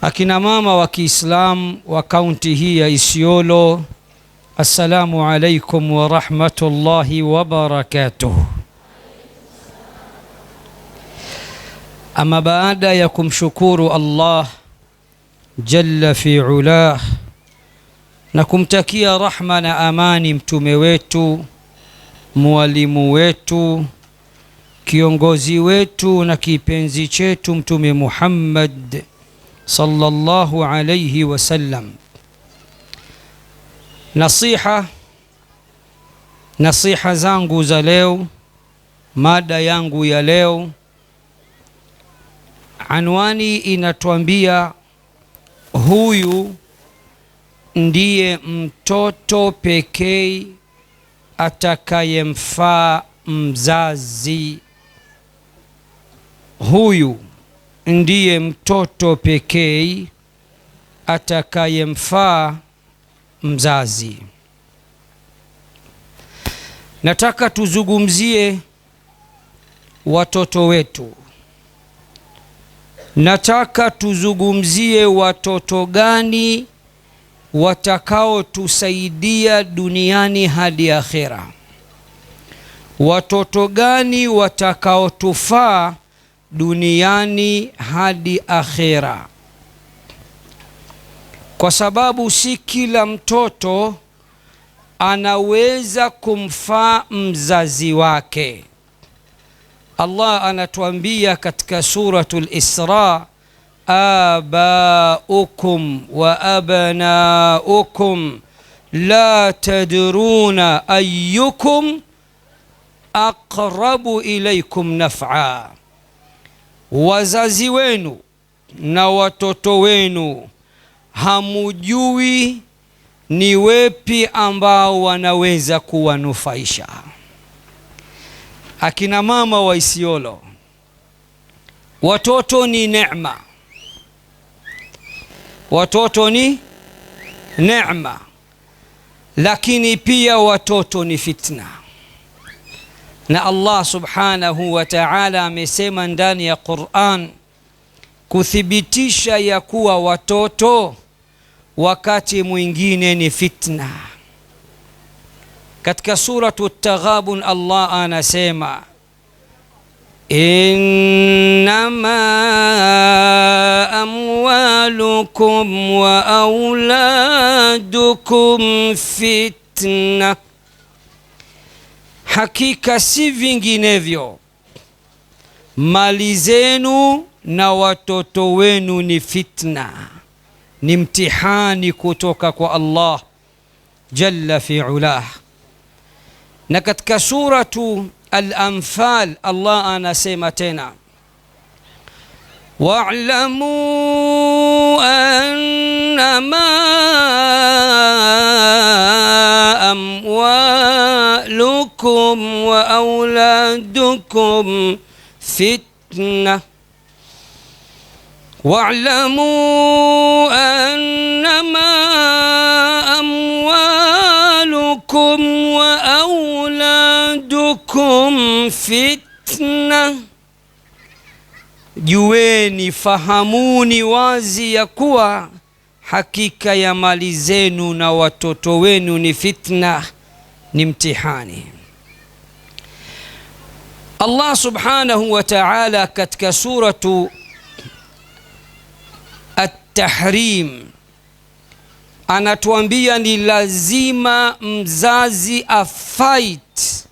Akina mama wa Kiislamu wa kaunti hii ya Isiolo, assalamu alaikum wa rahmatullahi wa barakatuh. Ama baada ya kumshukuru Allah jalla fi ulah na kumtakia rahma na amani mtume wetu, mwalimu wetu, kiongozi wetu na kipenzi chetu Mtume Muhammad sallallahu alayhi wasallam, nasiha zangu za leo, mada yangu ya leo, anwani inatuambia huyu ndiye mtoto pekee atakayemfaa mzazi. Huyu ndiye mtoto pekee atakayemfaa mzazi. Nataka tuzungumzie watoto wetu. Nataka tuzungumzie watoto gani watakao tusaidia duniani hadi akhera. Watoto gani watakao tufaa duniani hadi akhera. Kwa sababu si kila mtoto anaweza kumfaa mzazi wake. Allah anatuambia katika suratul Isra, abaukum wa abnaukum la tadruna ayyukum aqrabu ilaykum naf'a. Wazazi wenu na watoto wenu hamujui ni wepi ambao wanaweza kuwanufaisha. Akina mama wa Isiolo, watoto ni neema. Watoto ni neema, lakini pia watoto ni fitna. Na Allah subhanahu wa ta'ala amesema ndani ya Qur'an kuthibitisha ya kuwa watoto wakati mwingine ni fitna. Katika suratu Taghabun Allah anasema, innama amwalukum wa auladukum fitna, hakika si vinginevyo mali zenu na watoto wenu ni fitna, ni mtihani kutoka kwa Allah jalla fi ulah. Na katika suratu Al-Anfal Allah anasema tena, wa'lamu annama amwalukum wa auladukum fitna, wa'lamu annama amwalukum wa auladukum fitna. Jueni, fahamuni wazi ya kuwa hakika ya mali zenu na watoto wenu ni fitna, ni mtihani. Allah subhanahu wa ta'ala katika suratu At-Tahrim anatuambia ni lazima mzazi afight,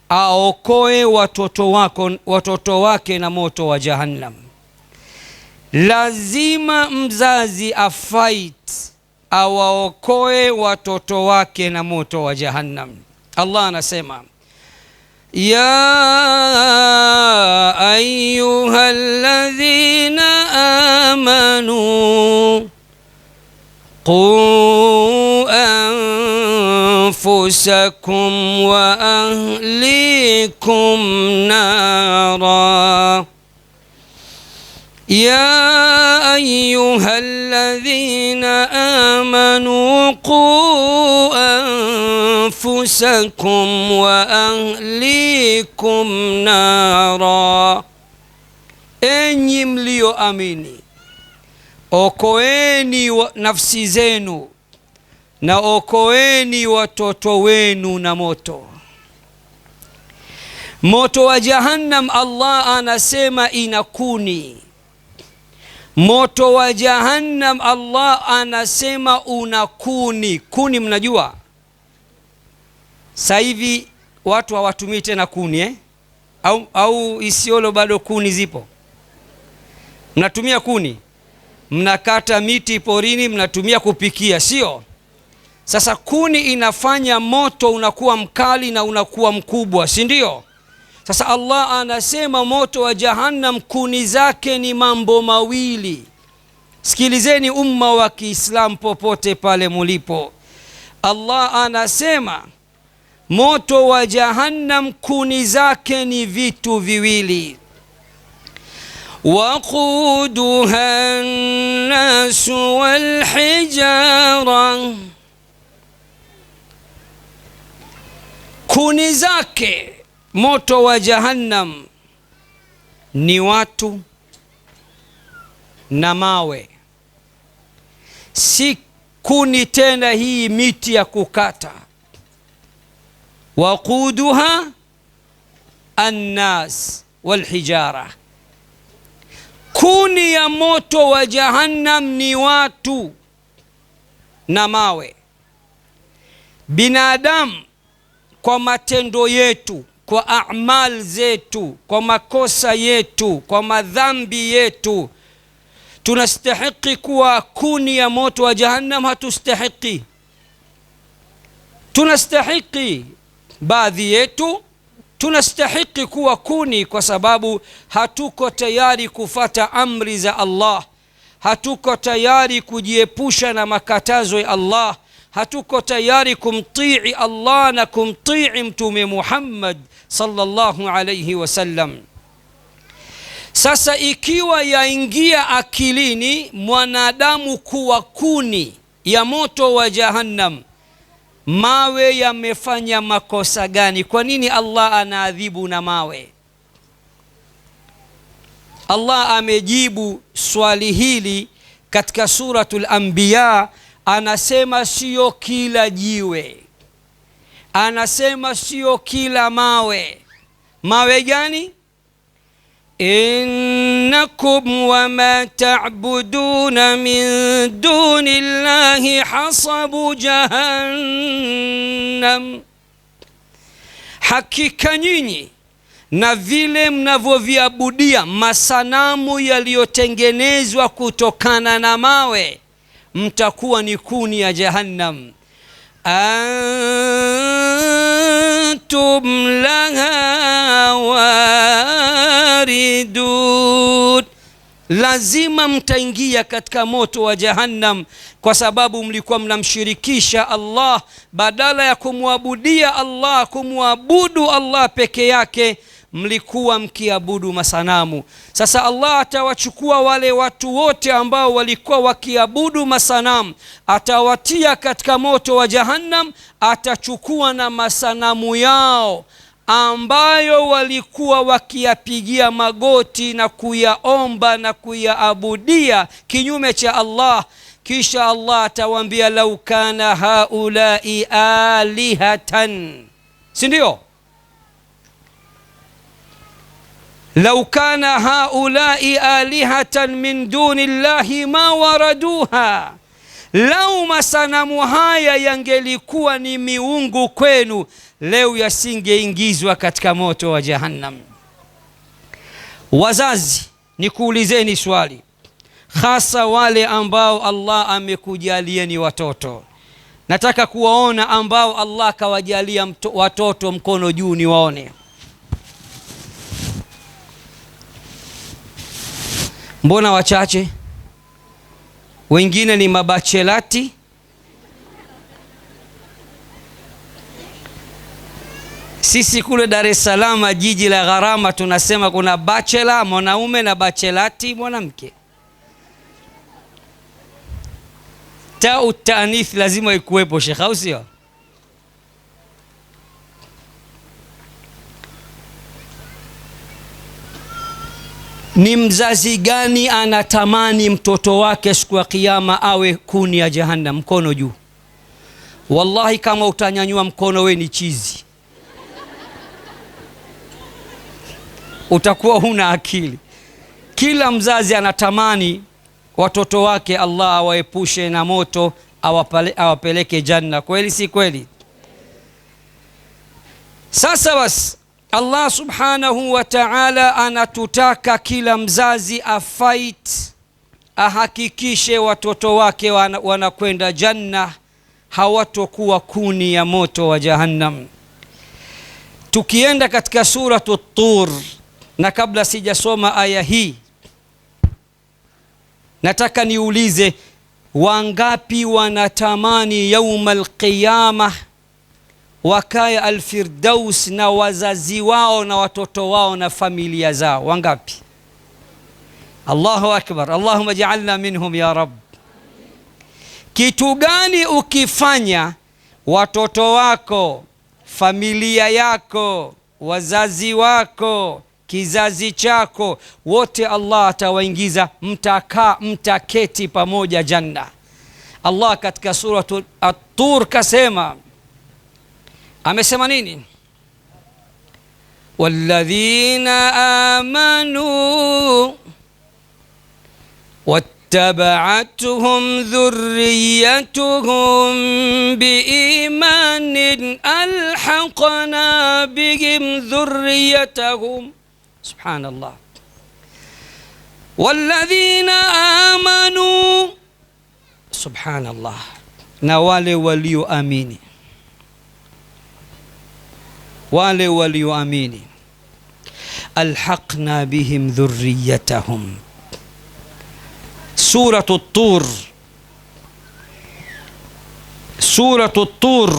aokoe watoto wake na moto wa Jahannam. Lazima mzazi afight, awaokoe watoto wake na moto wa Jahannam. Allah anasema, ya ayyuhalladhina amanu qu anfusakum wa ahlikum nara. Ya ayyuhalladhina amanu qu anfusakum wa ahlikum nara. Enyi mlioamini, okoeni nafsi zenu na okoeni watoto wenu na moto. Moto wa Jahannam Allah anasema ina kuni. Moto wa Jahannam Allah anasema una kuni. Kuni mnajua? Sasa hivi watu hawatumii tena kuni au Isiolo bado kuni zipo? Mnatumia kuni? Mnakata miti porini mnatumia kupikia, sio? Sasa kuni inafanya moto unakuwa mkali na unakuwa mkubwa, si ndio? Sasa Allah anasema moto wa Jahannam kuni zake ni mambo mawili. Sikilizeni umma wa Kiislamu popote pale mulipo. Allah anasema moto wa Jahannam kuni zake ni vitu viwili. Waquduha an-nasu wal-hijara, kuni zake moto wa Jahannam ni watu na mawe. Si kuni tena hii miti ya kukata. Waquduha an-nas wal-hijara, kuni ya moto wa Jahannam ni watu na mawe. Binadamu kwa matendo yetu, kwa a'mal zetu, kwa makosa yetu, kwa madhambi yetu, tunastahiki kuwa kuni ya moto wa Jahannam? Hatustahiki. Tunastahiki, baadhi yetu tunastahiki kuwa kuni, kwa sababu hatuko tayari kufata amri za Allah, hatuko tayari kujiepusha na makatazo ya Allah, hatuko tayari kumtii Allah na kumtii Mtume Muhammad sallallahu alayhi wasallam. Sasa ikiwa yaingia akilini mwanadamu kuwa kuni ya moto wa Jahannam, mawe yamefanya makosa gani? Kwa nini Allah anaadhibu na mawe? Allah amejibu swali hili katika suratul Anbiya. Anasema sio kila jiwe, anasema sio kila mawe. Mawe gani? Innakum wama ta'buduna min duni llahi hasabu jahannam, hakika nyinyi na vile mnavyoviabudia masanamu yaliyotengenezwa kutokana na mawe mtakuwa ni kuni ya Jahannam. Antum laha waridun, lazima mtaingia katika moto wa Jahannam, kwa sababu mlikuwa mnamshirikisha Allah. Badala ya kumwabudia Allah, kumwabudu Allah peke yake, mlikuwa mkiabudu masanamu. Sasa Allah atawachukua wale watu wote ambao walikuwa wakiabudu masanamu, atawatia katika moto wa Jahannam. Atachukua na masanamu yao ambayo walikuwa wakiyapigia magoti na kuyaomba na kuyaabudia kinyume cha Allah. Kisha Allah atawaambia, lau kana haulai alihatan, si ndio? Lau kana haulai alihatan min duni llahi ma waraduha, lau masanamu haya yangelikuwa ni miungu kwenu, leo yasingeingizwa katika moto wa Jahannam. Wazazi, nikuulizeni swali, hasa wale ambao Allah amekujalieni watoto. Nataka kuwaona ambao Allah kawajalia watoto, mkono juu niwaone. Mbona wachache? Wengine ni mabachelati. Sisi kule Dar es Salaam, jiji la gharama, tunasema kuna bachelor mwanaume na bachelati mwanamke. Tau taanith lazima ikuwepo, Sheikh, au sio? Ni mzazi gani anatamani mtoto wake siku ya kiyama awe kuni ya jahannam? Mkono juu. Wallahi kama utanyanyua mkono we ni chizi, utakuwa huna akili. Kila mzazi anatamani watoto wake Allah awaepushe na moto, awapeleke janna. Kweli si kweli? Sasa basi Allah subhanahu wa ta'ala anatutaka kila mzazi afight, ahakikishe watoto wake wanakwenda janna, hawatokuwa kuni ya moto wa jahannam. Tukienda katika suratu Tur, na kabla sijasoma aya hii nataka niulize, wangapi wanatamani yauma alqiyama wakaya alfirdaus na wazazi wao na watoto wao na familia zao? Wangapi? Allahu akbar, Allahumma ja'alna minhum ya rab. Kitu gani ukifanya watoto wako, familia yako, wazazi wako, kizazi chako wote Allah atawaingiza, mtaketi pamoja janna. Allah katika suratu At-Tur kasema, amesema nini? Walladhina amanu wattaba'atuhum dhurriyyatuhum biimanin alhaqna bihim dhurriyyatahum. Subhanallah. Walladhina amanu, subhanallah, na wale walioamini, wale walioamini, alhaqna bihim dhurriyyatahum. Suratu Tur, suratu Tur,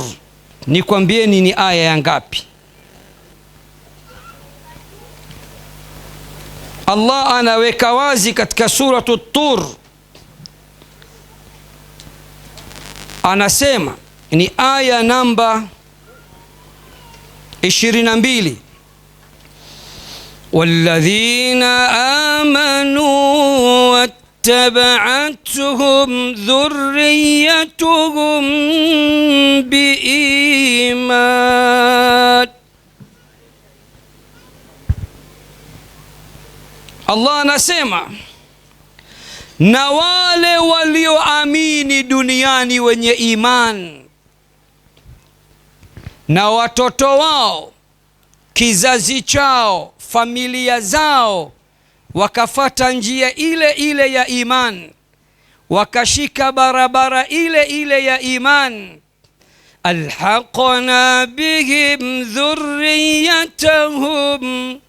nikwambieni ni aya ya ngapi? Allah anaweka wazi katika suratu Tur, anasema ni aya namba 22, walladhina amanu wattaba'atuhum dhurriyyatuhum biiman. Allah anasema na wale walioamini duniani wenye iman na watoto wao, kizazi chao, familia zao, wakafata njia ile ile ya iman, wakashika barabara ile ile ya iman, alhaqna bihim dhurriyyatahum,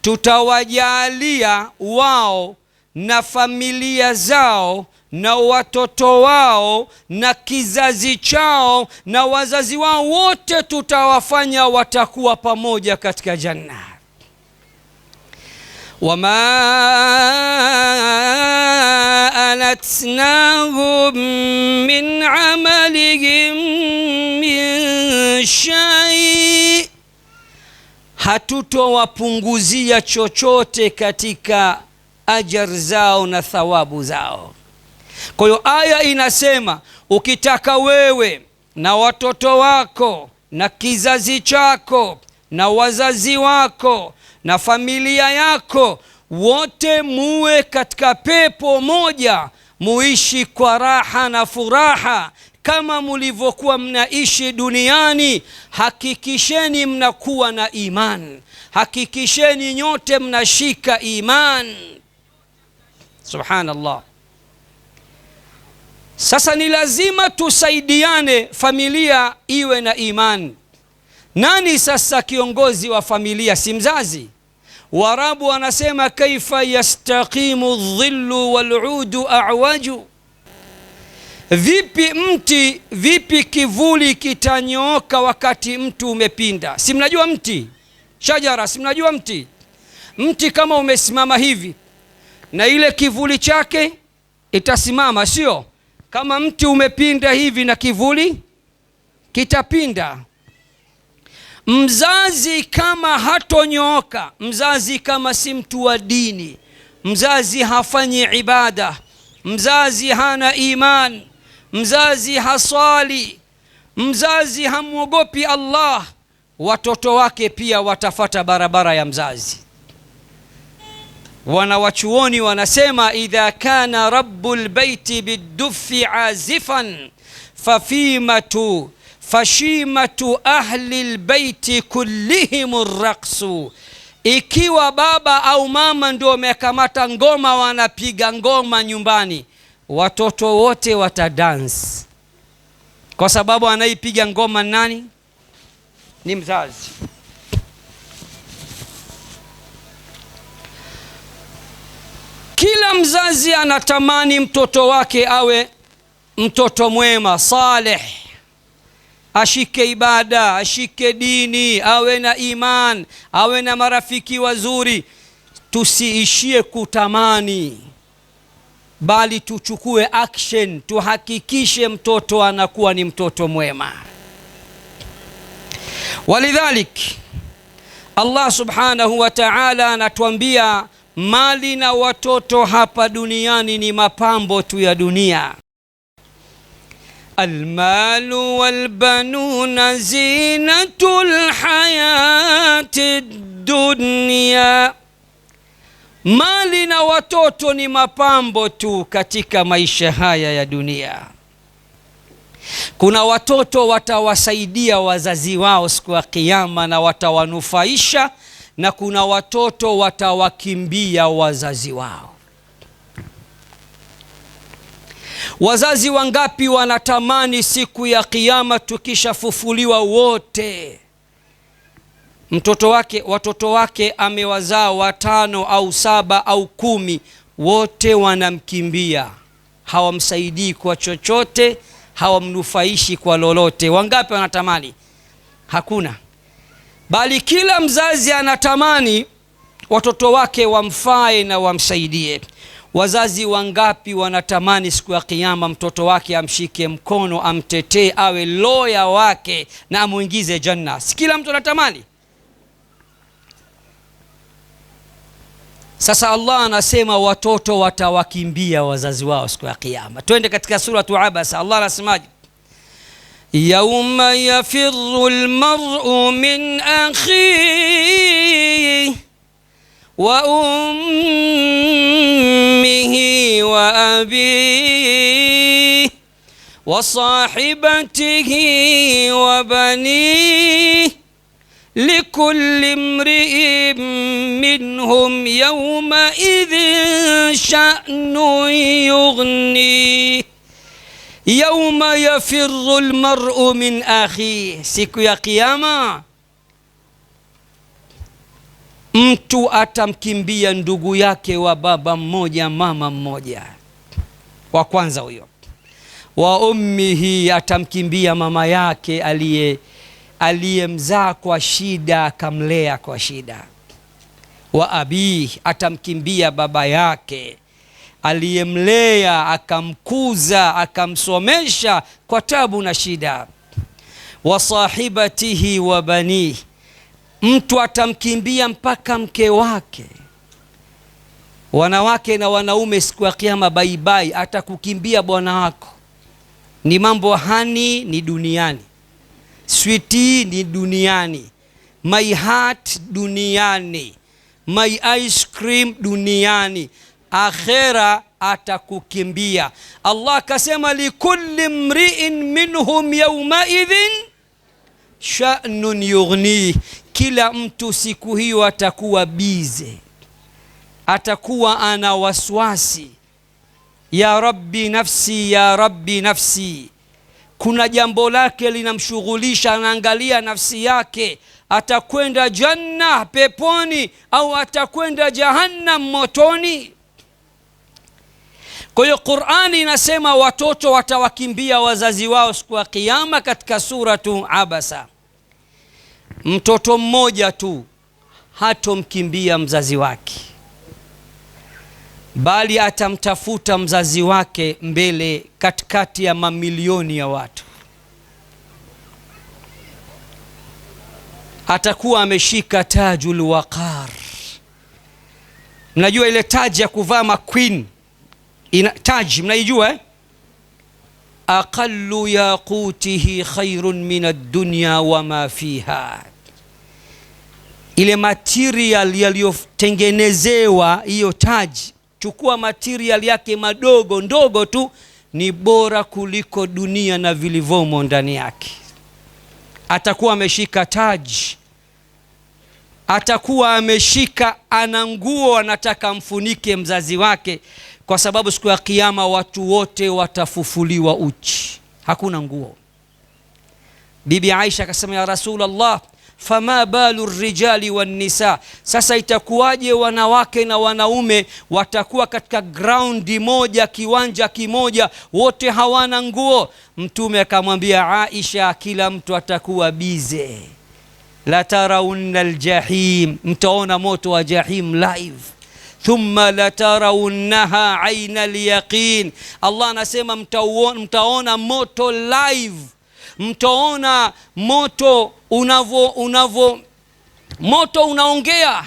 tutawajalia wao na familia zao na watoto wao na kizazi chao na wazazi wao wote, tutawafanya watakuwa pamoja katika janna. Wama alatnahum min amalihim min shay, hatutowapunguzia chochote katika ajar zao na thawabu zao. Kwa hiyo aya inasema ukitaka wewe na watoto wako na kizazi chako na wazazi wako na familia yako wote muwe katika pepo moja, muishi kwa raha na furaha kama mulivyokuwa mnaishi duniani, hakikisheni mnakuwa na iman, hakikisheni nyote mnashika iman. Subhanallah. Sasa ni lazima tusaidiane, familia iwe na iman. Nani sasa kiongozi wa familia? Si mzazi? Waarabu wanasema kaifa yastaqimu dhillu wal'udu a'waju. Vipi kivuli kitanyooka wakati mtu umepinda? Si mnajua mti shajara? Si mnajua mti? Mti kama umesimama hivi na ile kivuli chake itasimama, sio? Kama mti umepinda hivi na kivuli kitapinda. Mzazi kama hatonyooka, mzazi kama si mtu wa dini, mzazi hafanyi ibada, mzazi hana iman, mzazi haswali, mzazi hamwogopi Allah, watoto wake pia watafata barabara ya mzazi. Wanawachuoni wanasema idha kana rabbul baiti biddufi azifan fashimatu ahli lbaiti kullihim raqsu, ikiwa baba au mama ndio wamekamata ngoma wanapiga ngoma nyumbani, watoto wote watadance, kwa sababu anaipiga ngoma nani? Ni mzazi. Kila mzazi anatamani mtoto wake awe mtoto mwema, saleh, ashike ibada, ashike dini, awe na iman, awe na marafiki wazuri. Tusiishie kutamani, bali tuchukue action, tuhakikishe mtoto anakuwa ni mtoto mwema. Walidhalik Allah subhanahu wa ta'ala anatuambia mali na watoto hapa duniani ni mapambo tu ya dunia. Almalu walbanuna zinatul hayati dunya, mali na watoto ni mapambo tu katika maisha haya ya dunia. Kuna watoto watawasaidia wazazi wao siku ya Kiyama na watawanufaisha, na kuna watoto watawakimbia wazazi wao. Wazazi wangapi wanatamani siku ya Kiyama tukishafufuliwa wote, watoto wake amewazaa 5 au 7 au 10, wote wanamkimbia, hawamsaidii kwa chochote, hawamnufaishi kwa lolote. Wangapi wanatamani? Hakuna. Bali kila mzazi anatamani watoto wake wamfae na wamsaidie. Wazazi wangapi wanatamani siku ya Kiyama mtoto wake amshike mkono, amtetee, awe loya wake na amuingize janna? Si kila mtu anatamani? Sasa Allah anasema watoto watawakimbia wazazi wao siku ya Kiyama. Twende katika suratu Abasa. Allah anasemaje? Yawma yafirru almar'u min akhihi wa ummihi wa abihi wa sahibatihi wa banihi likulli imri'in minhum yawma idhin sha'nun yughni. Yawma yafirru almar'u min akhihi, siku ya Kiyama mtu atamkimbia ndugu yake wa baba mmoja mama mmoja, wa kwanza huyo. Wa ummihi, atamkimbia mama yake aliyemzaa kwa shida, akamlea kwa shida. Wa abihi, atamkimbia baba yake aliyemlea, akamkuza, akamsomesha kwa tabu na shida. Wa sahibatihi wa banihi, mtu atamkimbia mpaka mke wake. Wanawake na wanaume siku ya Kiyama baibai, atakukimbia bwana wako. Ni mambo hani, ni duniani. Sweetie ni duniani, my heart duniani, my ice cream duniani. Akhera atakukimbia. Allah akasema likulli mri'in minhum yawma idhin sha'nun yughni, kila mtu siku hiyo atakuwa bize, atakuwa ana waswasi, ya rabbi nafsi, ya rabbi nafsi. Kuna jambo lake linamshughulisha, anaangalia nafsi yake, atakwenda janna peponi au atakwenda jahannam motoni. Kwa hiyo Qur'ani inasema watoto watawakimbia wazazi wao siku ya Kiyama katika suratu Abasa. Mtoto mmoja tu hatomkimbia mzazi wake, bali atamtafuta mzazi wake mbele katikati ya mamilioni ya watu. atakuwa ameshika tajul waqar. Mnajua ile taji ya kuvaa maqueen, ina taji, mnaijua eh? Aqallu yaqutihi khairun min ad-dunya wa ma fiha. Ile material yaliyotengenezewa hiyo taji, chukua material yake madogo ndogo tu, ni bora kuliko dunia na vilivyomo ndani yake. Atakuwa ameshika taji, atakuwa ameshika, ana nguo anataka mfunike mzazi wake, kwa sababu siku ya kiyama watu wote watafufuliwa uchi, hakuna nguo. Bibi Aisha akasema, ya Rasulullah, fama balu rijali wan nisa, sasa itakuwaje wanawake na wanaume watakuwa katika ground moja, kiwanja kimoja, wote hawana nguo? Mtume akamwambia Aisha, kila mtu atakuwa bize. La tarawunna aljahim, mtaona moto wa jahim live. Thumma la tarawunnaha aina alyaqin, Allah anasema mtaona moto live, mtaona moto moto unaongea,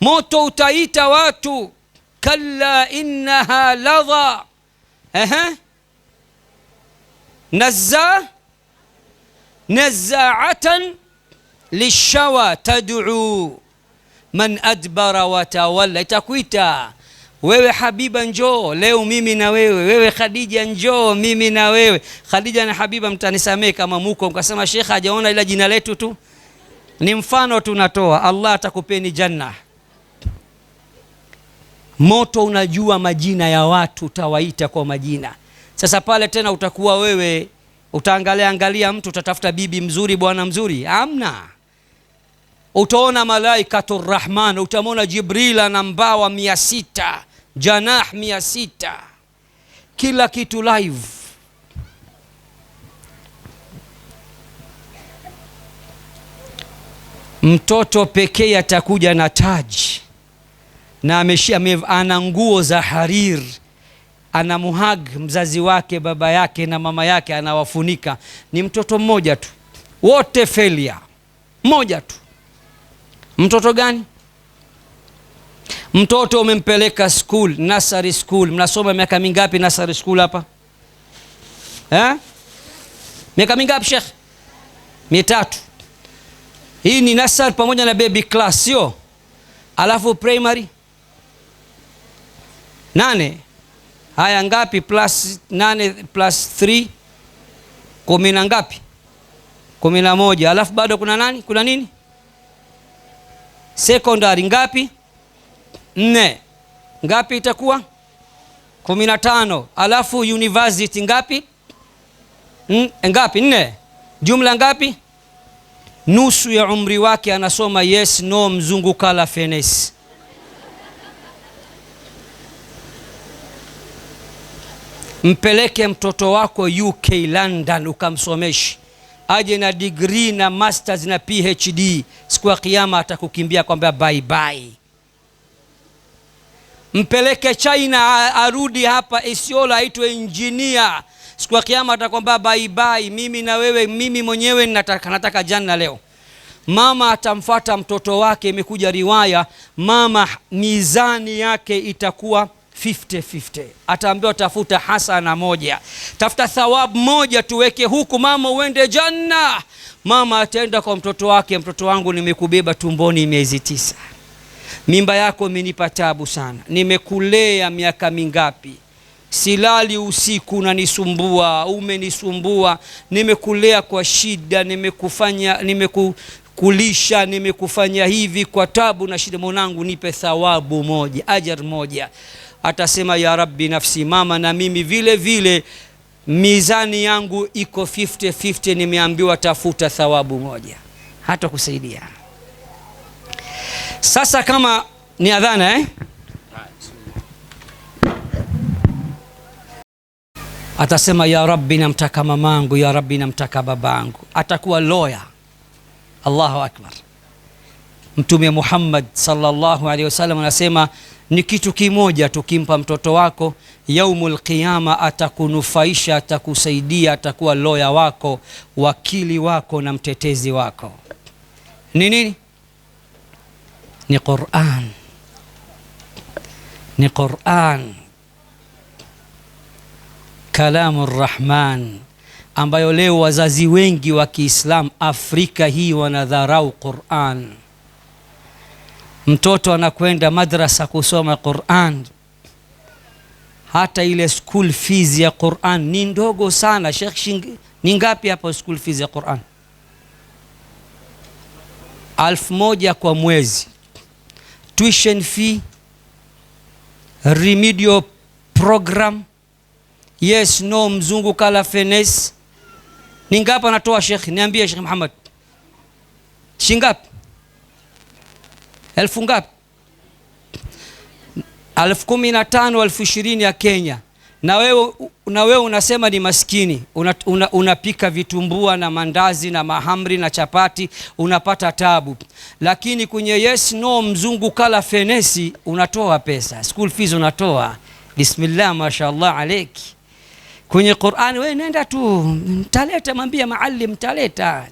moto utaita watu, kalla innaha ladha nazaatan lishawa tad'u man adbara wa tawalla. Itakuita wewe Habiba, njoo leo mimi na wewe, wewe Khadija, njoo mimi na wewe. Khadija na Habiba, mtanisamee kama muko mkasema Sheikh hajaona ila jina letu tu, ni mfano tunatoa. Allah atakupeni janna. Moto unajua majina ya watu, utawaita kwa majina. Sasa pale tena utakuwa wewe utaangalia mtu, utatafuta bibi mzuri, bwana mzuri, amna. Utaona malaikatur rahman, utamwona Jibril na mbawa 600, janah 600, kila kitu live. Mtoto pekee atakuja na taji na ana nguo za harir, anamuhag mzazi wake, baba yake na mama yake, anawafunika. Ni mtoto mmoja tu, wote failure, mmoja tu. Mtoto gani? Mtoto umempeleka school, nursery school. Mnasoma miaka mingapi nursery school hapa? Miaka mingapi Sheikh? 3. Hii ni nursery pamoja na baby class, sio? Alafu primary 8. Haya ngapi plus 8 plus 3? 10 na ngapi? 11. Alafu bado kuna nani? Kuna nini? Secondary ngapi? 4. Ngapi itakuwa? 15. Alafu university ngapi? Ngapi? 4. Jumla ngapi? Nusu ya umri wake anasoma yes no mzungu kala fenesi. Mpeleke mtoto wako UK London ukamsomeshi, aje na degree na masters na PhD, siku ya kiyama atakukimbia kwamba bye bye. Mpeleke China arudi hapa Isiolo aitwe engineer, siku ya kiyama atakwambia bye bye, mimi na wewe, mimi mwenyewe nataka janna leo. Mama atamfuata mtoto wake, imekuja riwaya, mama mizani yake itakuwa 50-50. Ataambiwa tafuta hasana moja, tafuta thawabu moja tuweke huku mama uende janna. Mama ataenda kwa mtoto wake, mtoto wangu nimekubeba tumboni miezi 9, mimba yako imenipa tabu sana, nimekulea miaka mingapi, silali usiku na nisumbua, umenisumbua, nimekulea kwa shida, nimekulisha, nimekufanya hivi kwa tabu na shida, mwanangu nipe thawabu moja, ajar moja. Atasema ya Rabbi nafsi, mama na mimi vile vile mizani yangu iko 50-50, nimeambiwa tafuta thawabu moja, hata kusaidia. Sasa kama ni adhana atasema ya Rabbi namtaka mamangu, ya Rabbi namtaka babangu. Atakuwa lawyer. Allahu akbar. Mtume Muhammad sallallahu alaihi wasallam anasema ni kitu kimoja tukimpa mtoto wako, yaumul qiyama atakunufaisha, atakusaidia, atakuwa lawyer wako, wakili wako na mtetezi wako. ni nini? Ni Qur'an. Ni Qur'an, kalamu Rahman, ambayo leo wazazi wengi wa Kiislamu Afrika hii wanadharau Qur'an. Mtoto anakwenda madrasa kusoma Qur'an, hata ile school fees ya Qur'an ni ndogo sana. Sheikh, ni ngapi hapo school fees ya Qur'an? 1000 kwa mwezi. Tuition fee, remedial program, yes no, mzungu kala finesse. Ni ngapi anatoa Sheikh? Niambie Sheikh Muhammad, shingapi? 1000 ngapi? 15,000, 20,000 ya Kenya. Na wewe unasema ni maskini, unapika vitumbua na mandazi na mahamri na chapati, unapata tabu. Lakini kwenye yes no, mzungu kala fenesi, unatoa pesa, school fees unatoa. Bismillah, mashaallah alayki. Kwenye Qur'an wewe nenda tu, mtaleta, mwambie maalim mtaleta.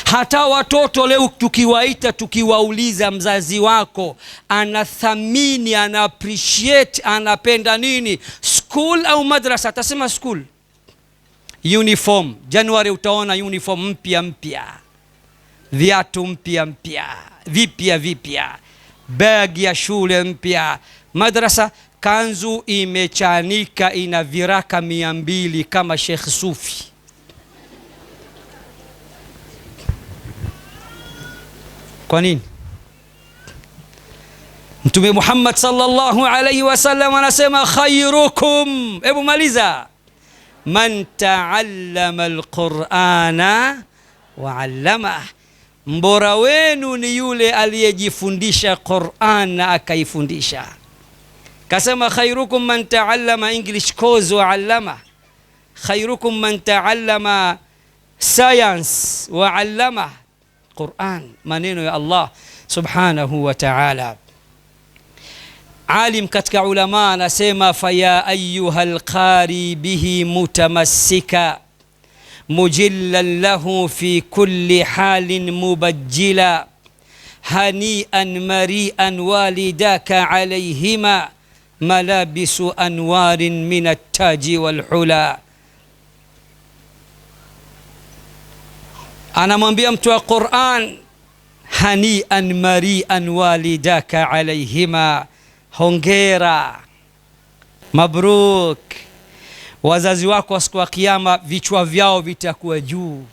Hata watoto leo tukiwaita, tukiwauliza mzazi wako anathamini, ana appreciate, anapenda nini, school au madrasa? Atasema school. Uniform, January utaona uniform mpya, viatu vipya, bag ya shule mpya. Madrasa kanzu imechanika, ina viraka 200 kama Sheikh Sufi. Kwa nini? Mtume Muhammad sallallahu alayhi wasallam anasema khairukum, hebu maliza, man taallama alqur'ana wa 'allama, mbora wenu ni yule aliyejifundisha Qur'an na akaifundisha. Kasema khairukum man taallama English course wa 'allama, khairukum man taallama science wa 'allama. Qur'an, maneno ya Allah subhanahu wa ta'ala. Alim katika ulama anasema faya ayyuhal qari bihi mutamassika mujillan lahu fi kulli halin mubajjila hani'an mari'an walidaka alayhima malabisu anwarin min at-taji wal hula. Anamwambia mtu wa Qur'an, hani'an mari'an walidaka alayhima, hongera, mabruk, wazazi wako siku ya Kiyama vichwa vyao vitakuwa juu.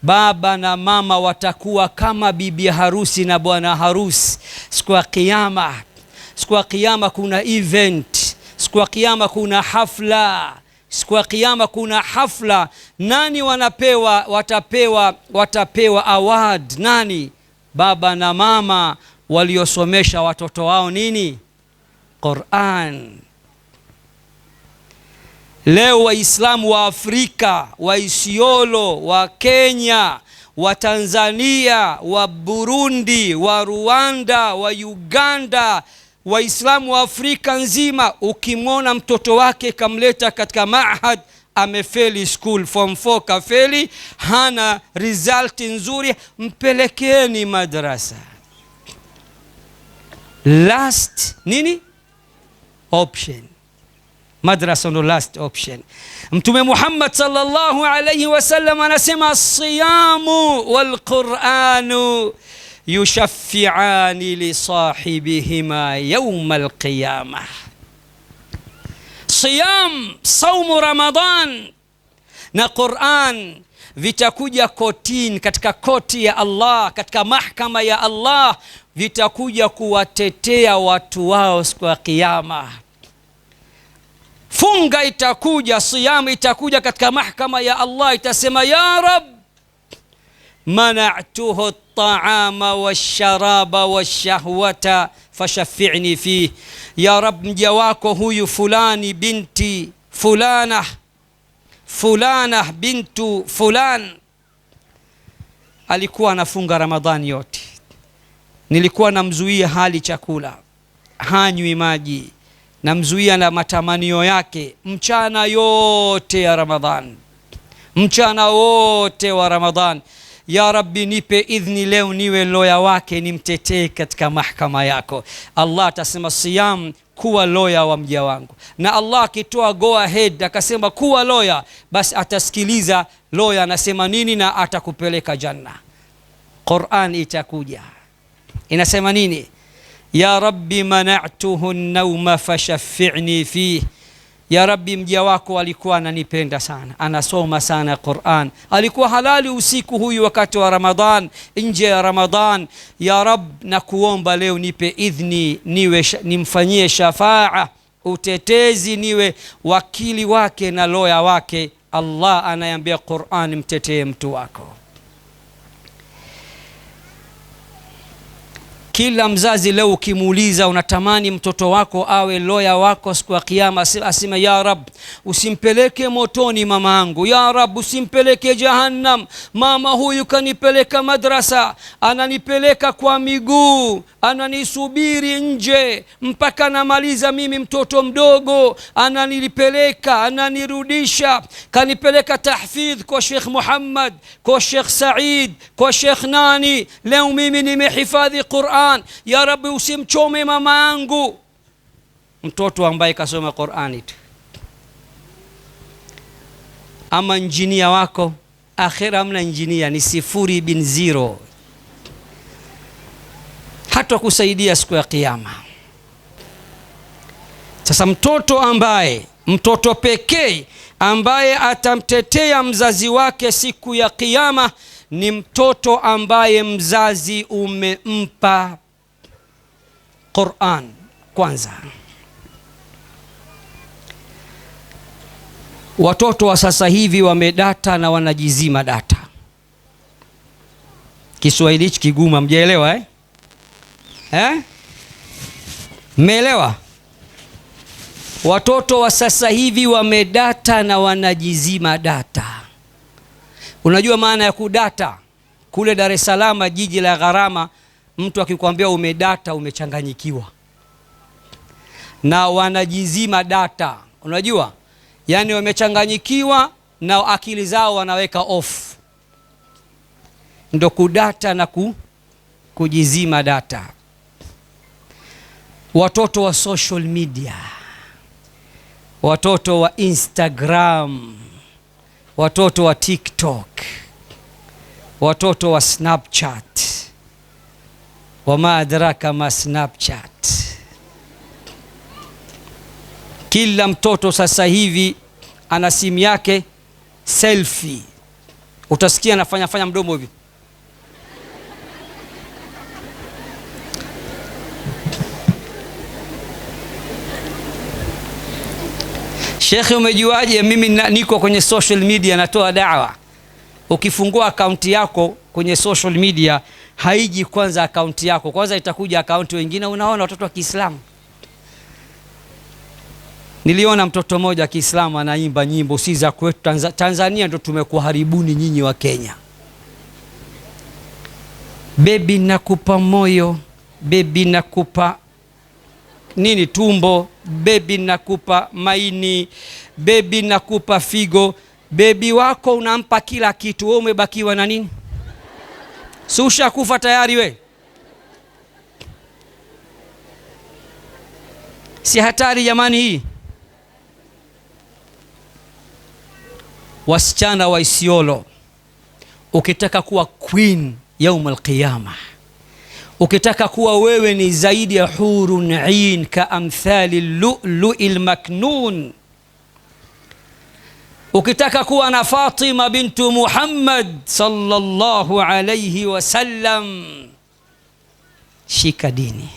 Baba na mama watakuwa kama bibi harusi na bwana harusi siku ya Kiyama. Siku ya Kiyama kuna event, siku ya Kiyama kuna hafla, siku ya Kiyama kuna hafla. Nani watapewa award? Nani? Baba na mama waliosomesha watoto wao nini? Qur'an. Leo Waislamu wa Afrika, wa Isiolo, wa Kenya, wa Tanzania, wa Burundi, wa Rwanda, wa Uganda, Waislamu wa Afrika nzima, ukimwona mtoto wake kamleta katika mahad, amefeli school form 4 kafeli, hana result nzuri, mpelekeni madrasa. Last nini option, madrasa ndo last option. Mtume Muhammad sallallahu alayhi wasallam anasema as-siyamu wal Qur'anu yushaffi'ani li sahibihima yawm al-qiyamah. Siyam, saumu Ramadan na Qur'an vitakuja kotini, katika koti ya Allah, katika mahkama ya Allah, vitakuja kuwatetea watu wao siku ya Kiyama. Funga itakuja, siyamu itakuja katika mahkama ya Allah, itasema ya Rab, mana'tuhu at-ta'ama wash-sharaba wash-shahwata fashaffi'ni fihi. Ya Rab, mja wako huyu fulani binti fulana bintu fulan alikuwa anafunga Ramadhani yote, nilikuwa namzuia hali chakula, hanywi maji, namzuia na matamanio yake mchana yote ya Ramadhan, mchana wote wa Ramadhan. ya Rabbi nipe idhni leo niwe loya wake, nimtetee katika mahkama yako. Allah atasema siyam, kuwa loya wa mja wangu. Na Allah akitoa go ahead akasema kuwa loya, basi atasikiliza loya anasema nini na atakupeleka janna. Qur'an itakuja inasema nini? Ya Rabbi mana'tuhu an-nawma fashaffi'ni fihi. Ya Rabbi, mja wako alikuwa ananipenda sana, anasoma sana Qur'an, alikuwa halali usiku huyu wakati wa Ramadhan, nje ya Ramadhan. Ya Rabb, na kuomba leo nipe idhni niwe nimfanyie shafaa, utetezi, niwe wakili wake na loya wake. Allah anayambia Qur'an, mtetee mtu wako. Kila mzazi leo ukimuuliza unatamani mtoto wako awe loya wako siku ya kiyama, asema ya Rab, usimpeleke motoni mama yangu. Ya Rab, usimpeleke jahannam. Mama huyu kanipeleka madrasa, ananipeleka kwa miguu, ananisubiri nje mpaka namaliza mimi mtoto mdogo, ananipeleka ananirudisha, kanipeleka tahfidh kwa Sheikh Muhammad, kwa Sheikh Said, kwa Sheikh nani, leo mimi nimehifadhi Qur'an. Ya Rabbi, usimchome mama yangu. Mtoto ambaye kasoma Qur'ani tu. Ama injinia wako akhira, amna injinia, ni 0 hata kusaidia siku ya kiyama. Sasa mtoto pekee ambaye atamtetea mzazi wake siku ya kiyama ni mtoto ambaye mzazi umempa Qur'an kwanza. Watoto wa sasa hivi wamedata na wanajizima data. Kiswahili hichi kigumu, mjaelewa Mmeelewa? Watoto wa sasa hivi wamedata na wanajizima data. Unajua maana ya kudata? Kule Dar es Salaam, jiji la gharama, mtu akikwambia umedata umechanganyikiwa. Na wanajizima data, unajua? Yani wamechanganyikiwa na akili zao wanaweka off. Ndo kudata na kujizima data. Watoto wa social media, watoto wa Instagram, watoto wa TikTok, watoto wa Snapchat. Wama adraka ma Snapchat. Kila mtoto sasa hivi ana simu yake selfie. Utasikia anafanya mdomo hivi. Shekhi, umejuaje mimi niko kwenye social media natoa da'wa? Ukifungua akaunti yako kwenye social media, haiji kwanza akaunti yako, kwanza itakuja akaunti wengine. Unaona watoto wa Kiislamu. Niliona mtoto mmoja wa Kiislamu anaimba nyimbo si za kwetu Tanzania, ndo tumekuharibuni nyinyi wa Kenya. Baby nakupa moyo, baby nakupa nini tumbo, baby nakupa maini, baby nakupa figo. Baby wako unampa kila kitu, wewe umebakiwa na nini? Si ushakufa tayari we? Si hatari jamani hii? Wasichana wa Isiolo, ukitaka kuwa queen yaum al-qiyama, ukitaka kuwa wewe ni zaidi ya hurun ain ka amthali lu'lu'il maknun, ukitaka kuwa na Fatima bintu Muhammad sallallahu alayhi wasallam, shika dini.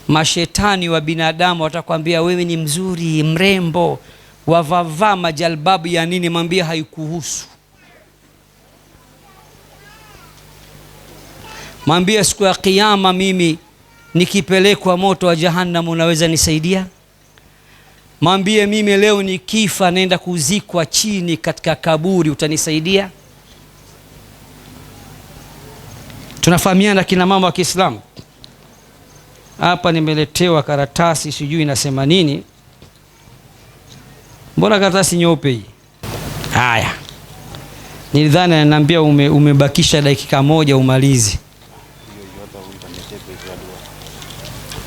Mashetani wa binadamu watakwambia wewe ni mzuri, mrembo, wavavaa majalbabu ya nini? Mwambie haikuhusu. Mwambie siku ya kiyama mimi nikipelekwa moto wa jahannam unaweza nisaidia? Mwambie mimi leo nikifa naenda kuzikwa chini katika kaburi, utanisaidia? Tunafahamiana kina mama wa Kiislamu? Hapa nimeletewa karatasi, sijui inasema nini. Mbona karatasi nyeupe hii? Haya, Nilidhani ananiambia umebakisha dakika moja umalizi.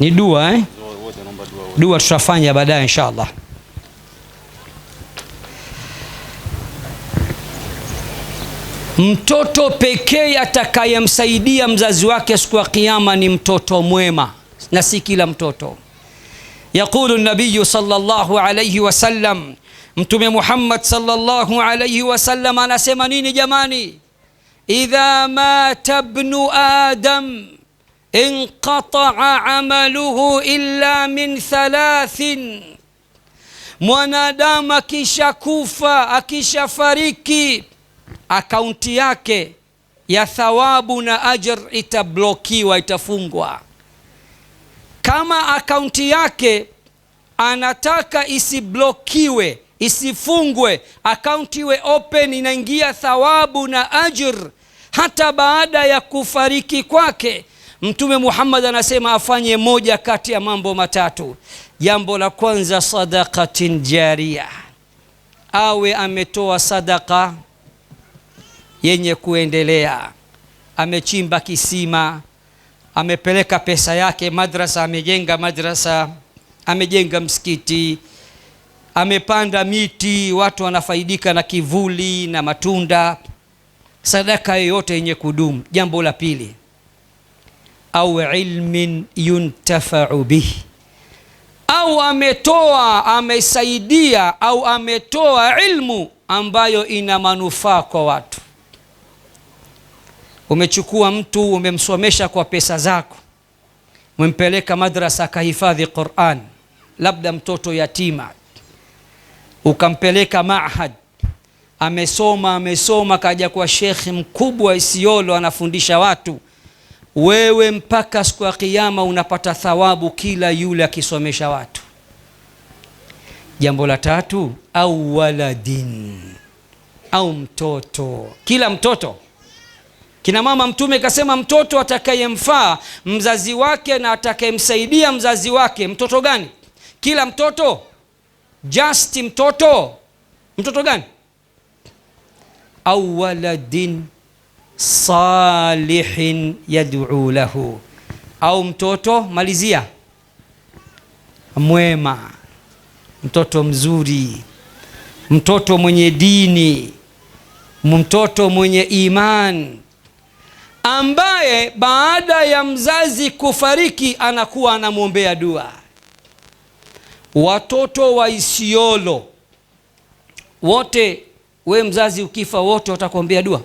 Ni dua Dua tutafanya baadaye inshallah. Mtoto pekee atakayemsaidia mzazi wake siku ya kiyama ni mtoto mwema, na si kila mtoto. Yaqulu an-nabiy sallallahu alayhi wasallam, Mtume Muhammad sallallahu alayhi wasallam anasema nini jamani? Idha mata ibnu adam inqata'a amaluhu illa min thalathin, mwanadamu akishakufa, akishafariki, akaunti yake ya thawabu na ajr itablokiwa, itafungwa. Kama akaunti yake anataka isiblokiwe, isifungwe, akaunti iwe open, inaingia thawabu na ajr hata baada ya kufariki kwake, Mtume Muhammad anasema afanye moja kati ya mambo matatu. Jambo la kwanza, sadaqatin jariya, awe ametoa sadaka yenye kuendelea. Amechimba kisima, amepeleka pesa yake madrasa, amejenga madrasa, amejenga msikiti, amepanda miti, watu wanafaidika na kivuli na matunda. Sadaka yoyote yenye kudumu. Jambo la pili, au ilmin yuntafa'u bihi, au ametoa, amesaidia au ametoa ilmu ambayo ina manufaa kwa watu. Umechukua mtu, umemsomesha kwa pesa zako, umempeleka madrasa akahifadhi Qur'an, labda mtoto yatima, ukampeleka maahad, amesoma kaja kwa shekhi mkubwa Isiolo, anafundisha watu. Wewe mpaka siku ya kiyama unapata thawabu kila yule akisomesha watu. Jambo la tatu, au waladin, au mtoto. Kila mtoto, kina mama, Mtume kasema mtoto atakayemfaa mzazi wake na atakayemsaidia mzazi wake. Mtoto gani? Kila mtoto, just mtoto. Mtoto gani? au waladin salihin yad'u lahu, au mtoto, malizia, mwema, mtoto mzuri, mtoto mwenye dini, mtoto mwenye iman, ambaye baada ya mzazi kufariki anakuwa anamwombea dua. Watoto wa Isiolo wote, we mzazi ukifa, wote watakuombea dua.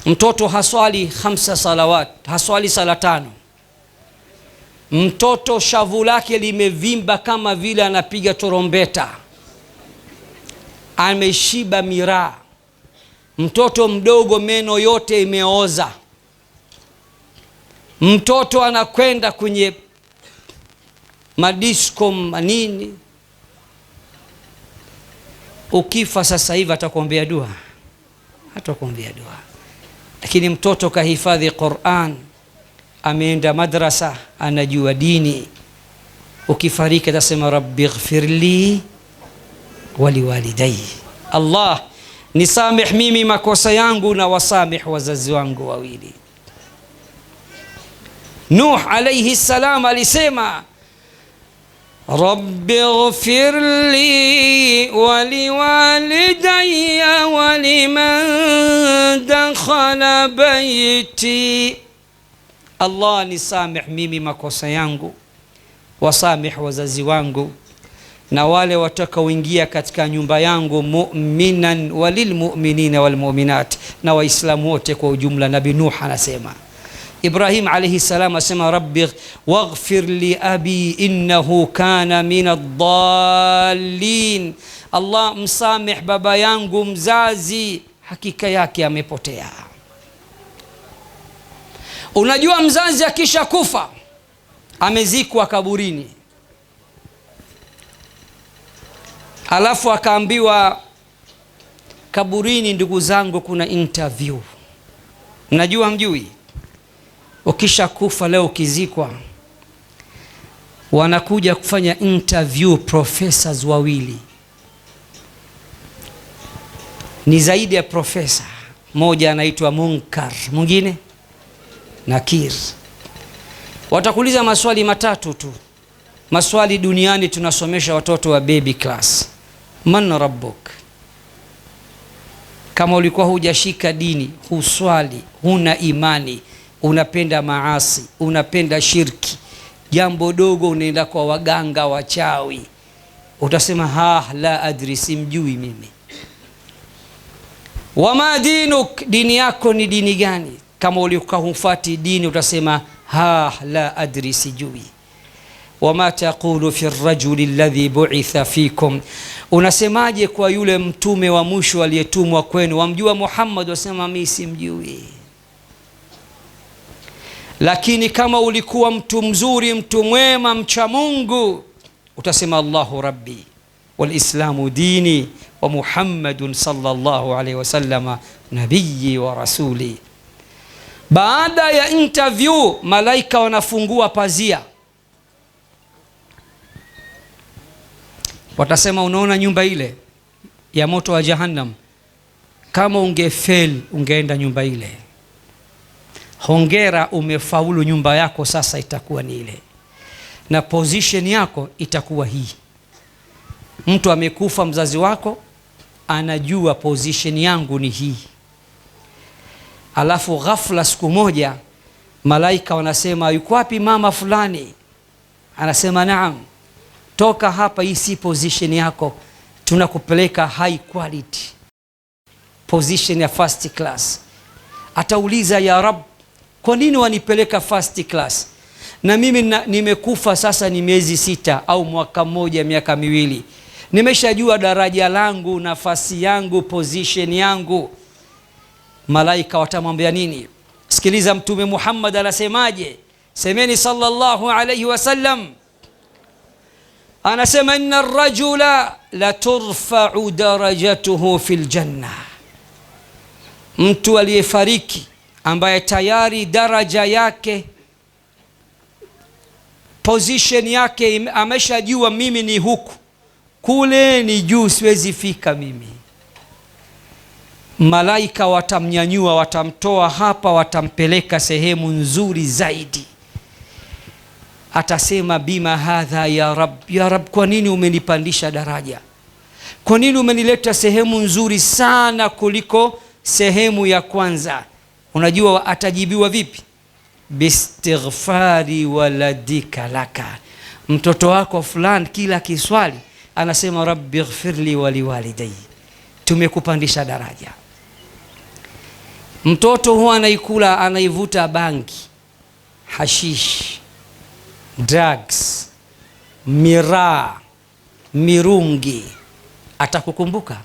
Mtoto haswali 5 salawat, haswali sala 5. Mtoto shavu lake limevimba kama vile anapiga torombeta, ameshiba miraa. Mtoto mdogo meno yote imeoza. Mtoto anakwenda kwenye madisko manini. Ukifa sasa hivi atakuombea dua? Hatakuombea dua. Lakini mtoto kahifadhi Qur'an, ameenda madrasa, anajua dini, ukifariki atasema rabbi ighfirli waliwalidayya, Allah nisamih mimi makosa yangu na wasamih wazazi wangu wawili. Nuh alayhi salam alisema rabbi ighfirli waliwalidayya waliman dakhala bayti, Allah nisamih mimi makosa yangu, wasamih wazazi wangu na wale watakaoingia katika nyumba yangu, mu'minan walilmu'minina walmu'minat, na waislamu wote kwa ujumla. Nabii Nuh anasema. Ibrahim alayhi salam asema rabbi waghfir li abi innahu kana min ad-dallin, Allah msamih baba yangu mzazi, hakika yake amepotea. Unajua mzazi akisha kufa, amezikwa kaburini, alafu akaambiwa kaburini, ndugu zangu, kuna interview. Mnajua mjui? Ukisha kufa leo, ukizikwa, wanakuja kufanya interview professors wawili. ni zaidi ya profesa. Moja anaitwa Munkar, mwingine Nakir. Watakuuliza maswali matatu tu. Maswali duniani tunasomesha watoto wa baby class. Man rabbuk? Kama ulikuwa hujashika dini, huswali, huna imani, unapenda maasi, unapenda shirki, jambo dogo unaenda kwa waganga wachawi, utasema la adri, simjui mimi. Wama dinuk? Dini yako ni dini gani? Kama ulikuwa hufuati dini, utasema la adri, sijui. Wama taqulu fi rajuli alladhi bu'itha fikum? Unasemaje kwa yule mtume wa mwisho aliyetumwa kwenu? Wamjua Muhammad? Wasema mimi simjui. Lakini kama ulikuwa mtu mzuri, mtu mwema, mcha Mungu, utasema Allahu rabbi wal islamu dini wa Muhammadun sallallahu alaihi wasallam nabiyyi wa rasuli. Baada ya interview, malaika wanafungua pazia, watasema unaona nyumba ile ya moto wa Jahannam, kama ungefail ungeenda nyumba ile. Hongera, umefaulu, nyumba yako sasa itakuwa ni ile, na position yako itakuwa hii. Mtu amekufa, mzazi wako anajua position yangu ni hii. Alafu ghafla siku moja malaika wanasema yuko wapi mama fulani? Anasema naam, toka hapa, hii si position yako, tunakupeleka high quality, position ya first class. Atauliza, ya Rab, kwa nini wanipeleka first class na mimi nimekufa sasa ni miezi 6 au mwaka mmoja, miaka miwili, nimeshajua daraja langu, nafasi yangu, position yangu. Malaika watamwambia nini? Sikiliza Mtume Muhammad anasemaje, semeni sallallahu alayhi wasallam. Anasema inna ar-rajula la turfa'u darajatuhu fil janna. Mtu aliyefariki ambaye tayari daraja yake, position yake ameshajua, mimi ni huku, kule ni juu, siwezi fika mimi. Malaika watamnyanyua, watamtoa hapa, watampeleka sehemu nzuri zaidi. Atasema bima hadha ya Rab, ya Rab, kwa nini umenipandisha daraja? Kwa nini umenileta sehemu nzuri sana kuliko sehemu ya kwanza? Unajua atajibiwa vipi? Bistighfari waladika laka. Mtoto wako fulani kila kiswali anasema rabbi ighfirli wa liwalidayya, tumekupandisha daraja. Mtoto huwa anaikula, anaivuta bangi, hashish, drugs, miraa, mirungi, atakukumbuka?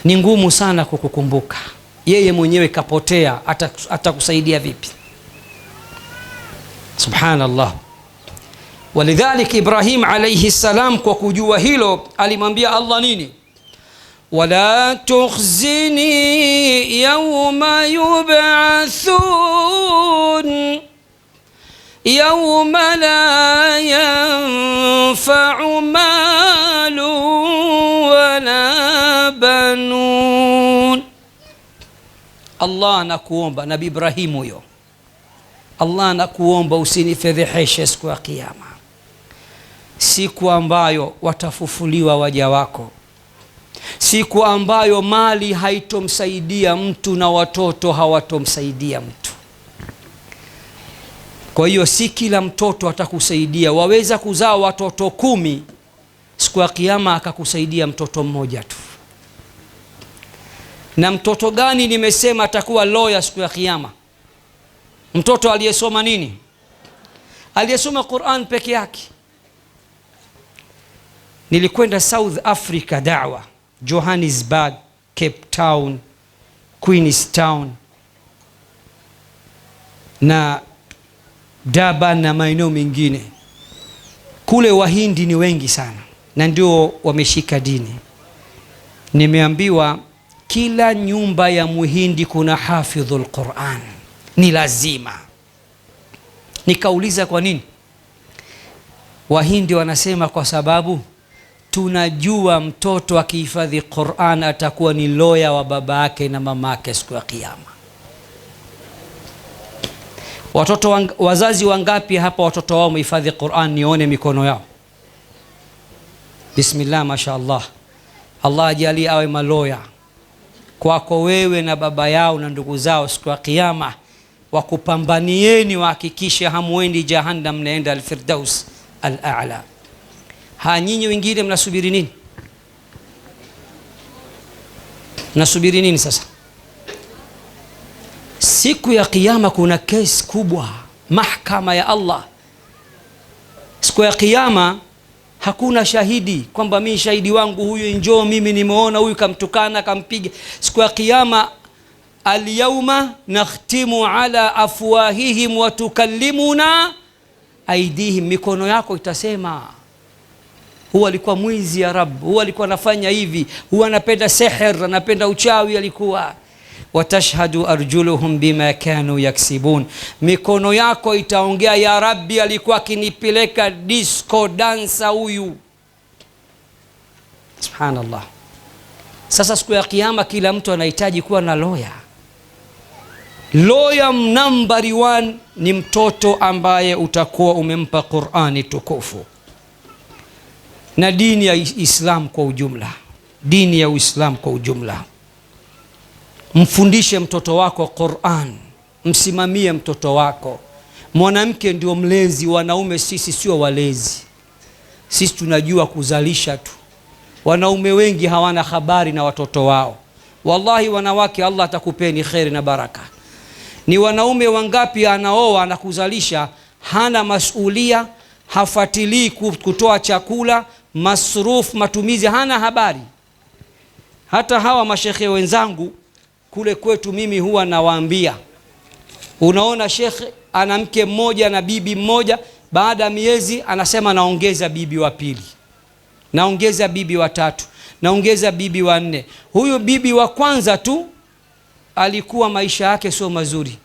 Ni ngumu sana kukukumbuka. Yeye mwenyewe kapotea, atakusaidia vipi? Subhanallah. Walidhalik Ibrahim alayhi salam, kwa kujua hilo, alimwambia Allah nini? Wala tukhzini yawma yub'athun yawma la yanfa'u malu wala banun. Allah anakuomba, Nabii Ibrahim huyo, Allah anakuomba usinifedheheshe siku ya Kiyama, siku ambayo watafufuliwa waja wako, siku ambayo mali haitomsaidia mtu na watoto hawatomsaidia mtu. Kwa hiyo si kila mtoto atakusaidia. Waweza kuzaa watoto 10, siku ya Kiyama akakusaidia mtoto mmoja tu. Na mtoto gani nimesema atakuwa lawyer siku ya Kiyama? Mtoto aliyesoma nini? Aliyesoma Qur'an peke yake. Nilikwenda South Africa da'wa, Johannesburg, Cape Town, Queenstown na Durban na maeneo mengine. Kule Wahindi ni wengi sana na ndio wameshika dini. Nimeambiwa kila nyumba ya Muhindi kuna hafidhul Qur'an, ni lazima. Nikauliza kwa nini? Wahindi wanasema kwa sababu tunajua mtoto akihifadhi Qur'an atakuwa ni loya wa baba yake na mama yake siku ya Kiyama. Wazazi wangapi hapa watoto wao wamehifadhi Qur'an? Nione mikono yao. Bismillah, mashaallah. Allah ajalie awe maloya kwako wewe na baba yao na ndugu zao siku ya Kiyama, wakupambanieni wahakikishe hamwendi jahannam, mnaenda al-Firdaus al-A'la. Nyinyi wengine mnasubiri nini? Mnasubiri nini sasa? Siku ya Kiyama kuna kesi kubwa, mahakama ya Allah. Siku ya Kiyama hakuna shahidi kwamba mimi shahidi wangu huyu njoo, mimi nimeona huyu kamtukana kampiga. Siku ya Kiyama, al-yawma nakhtimu ala afwahihim wa tukallimuna aidihim, mikono yako itasema huwa alikuwa mwizi ya Rabb, huwa alikuwa anafanya hivi, huwa anapenda sihr, anapenda uchawi alikuwa. Watashhadu arjuluhum bima kanu yaksibun, mikono yako itaongea ya Rabbi alikuwa akinipeleka disco dansa huyu. Subhanallah. Sasa siku ya Kiyama kila mtu anahitaji kuwa na loya. Loya nambari 1 ni mtoto ambaye utakuwa umempa Qur'ani tukufu na dini ya Islam kwa ujumla. Dini ya Uislamu kwa ujumla. Mfundishe mtoto wako Qur'an, msimamie mtoto wako. Mwanamke ndio mlezi, wanaume sisi sio walezi. Sisi tunajua kuzalisha tu. Wanaume wengi hawana habari na watoto wao. Wallahi wanawake, Allah atakupeni khairi na baraka. Ni wanaume wangapi anaoa na kuzalisha, hana masulia, hafuatilii kutoa chakula, masruf, matumizi, hana habari. Hata hawa mashekhe wenzangu kule kwetu, mimi huwa nawaambia, unaona shekhe ana mke mmoja na bibi mmoja, baada ya miezi anasema naongeza bibi wa pili, naongeza bibi wa tatu, naongeza bibi wa 4. Huyu bibi wa kwanza tu alikuwa maisha yake sio mazuri,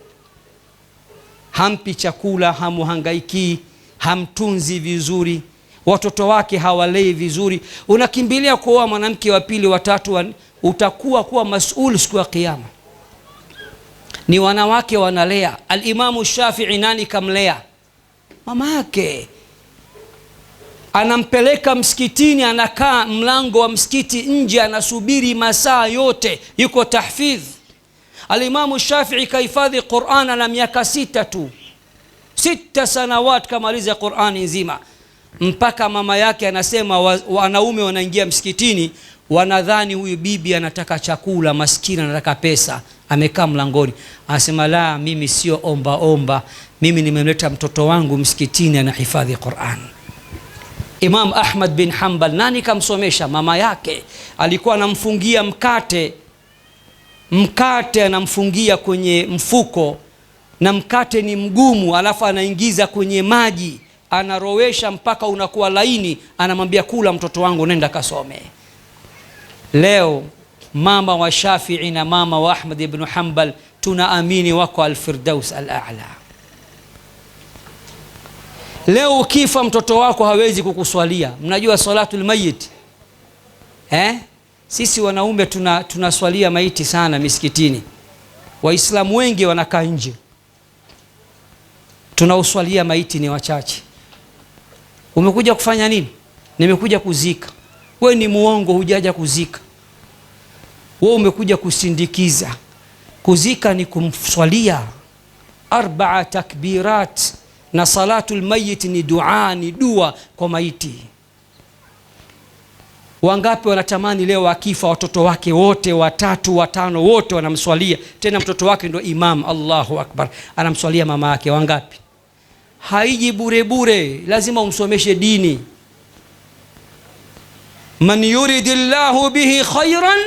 hampi chakula, hamuhangaiki, hamtunzi vizuri, watoto wake hawalei vizuri. Unakimbilia kuoa mwanamke wa pili, wa tatu, utakuwa kuwa masuul siku ya Kiyama. Ni wanawake wanalea. Al-Imamu Shafi'i nani kamlea? Mama yake. Anampeleka msikitini, anakaa mlango wa msikiti nje, anasubiri masaa yote, yuko tahfidh. Al-Imamu Shafi'i kahifadhi Qur'an na miaka 6 tu, 6 sanawat kamaliza Qur'ani nzima. Mpaka mama yake anasema wanaume wanaingia msikitini wanadhani huyu bibi anataka chakula, maskini anataka pesa, amekaa mlangoni. Anasema la, mimi sio omba omba, mimi nimemleta mtoto wangu msikitini anahifadhi Qur'an. Imam Ahmad bin Hanbal nani kamsomesha? Mama yake. Alikuwa anamfungia mkate anamfungia kwenye mfuko, na mkate ni mgumu, alafu anaingiza kwenye maji, anarowesha mpaka unakuwa laini, anamwambia kula mtoto wangu, nenda kasome. Leo mama wa Shafi'i na mama wa Ahmad ibn Hanbal tunaamini wako al-Firdaus al-A'la. Leo ukifa mtoto wako hawezi kukuswalia. Mnajua salatul mayit? Sisi wanaume tunaswalia maiti sana misikitini. Waislamu wengi wanakaa nje. Tunauswalia maiti ni wachache. Umekuja kufanya nini? Nimekuja kuzika. Wewe ni muongo, hujaja kuzika. Wewe umekuja kusindikiza. Kuzika ni kumswalia. 4 takbirat, na salatul mayit ni dua, ni dua kwa maiti. Wangapi wanatamani leo akifa watoto wake wote 3, 5 wote wanamswalia, tena mtoto wake ndo imam, Allahu akbar, anamswalia mama yake. Wangapi? Haiji bure bure, lazima umsomeshe dini. Man yuridillahu bihi khairan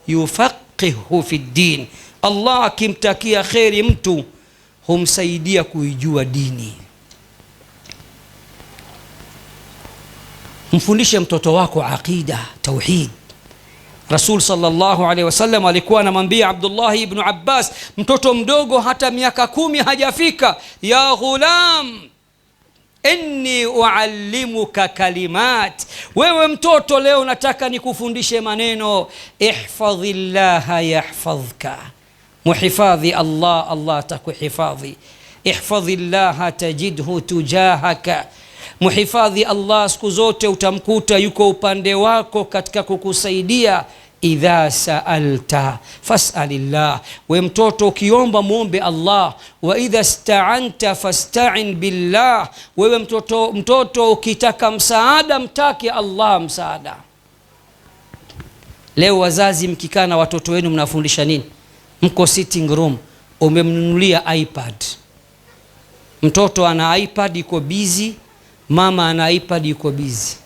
yufaqihu fi din, Allah akimtakia khairi mtu humsaidia kuijua dini. Mfundishe mtoto wako aqida, tauhid. Rasul sallallahu alaihi wasallam alikuwa anamwambia Abdullah ibn Abbas, mtoto mdogo hata miaka 10 hajafika, ya ghulam, inni uallimuka kalimat. Wewe mtoto, leo nataka nikufundishe maneno. Ihfadhillaha yahfadhka, muhifadhi Allah, Allah atakuhifadhi. Ihfadhillaha tajidhu tujahaka, muhifadhi Allah, siku zote utamkuta yuko upande wako katika kukusaidia. Idha saalta fasalillah, we mtoto ukiomba muombe Allah. Wa idha sta'anta fasta'in billah, wewe mtoto ukitaka msaada mtake Allah msaada. Leo wazazi mkikaa na watoto wenu mnafundisha nini? Mko sitting room, umemnunulia iPad, mtoto ana iPad yuko busy, mama ana iPad yuko busy.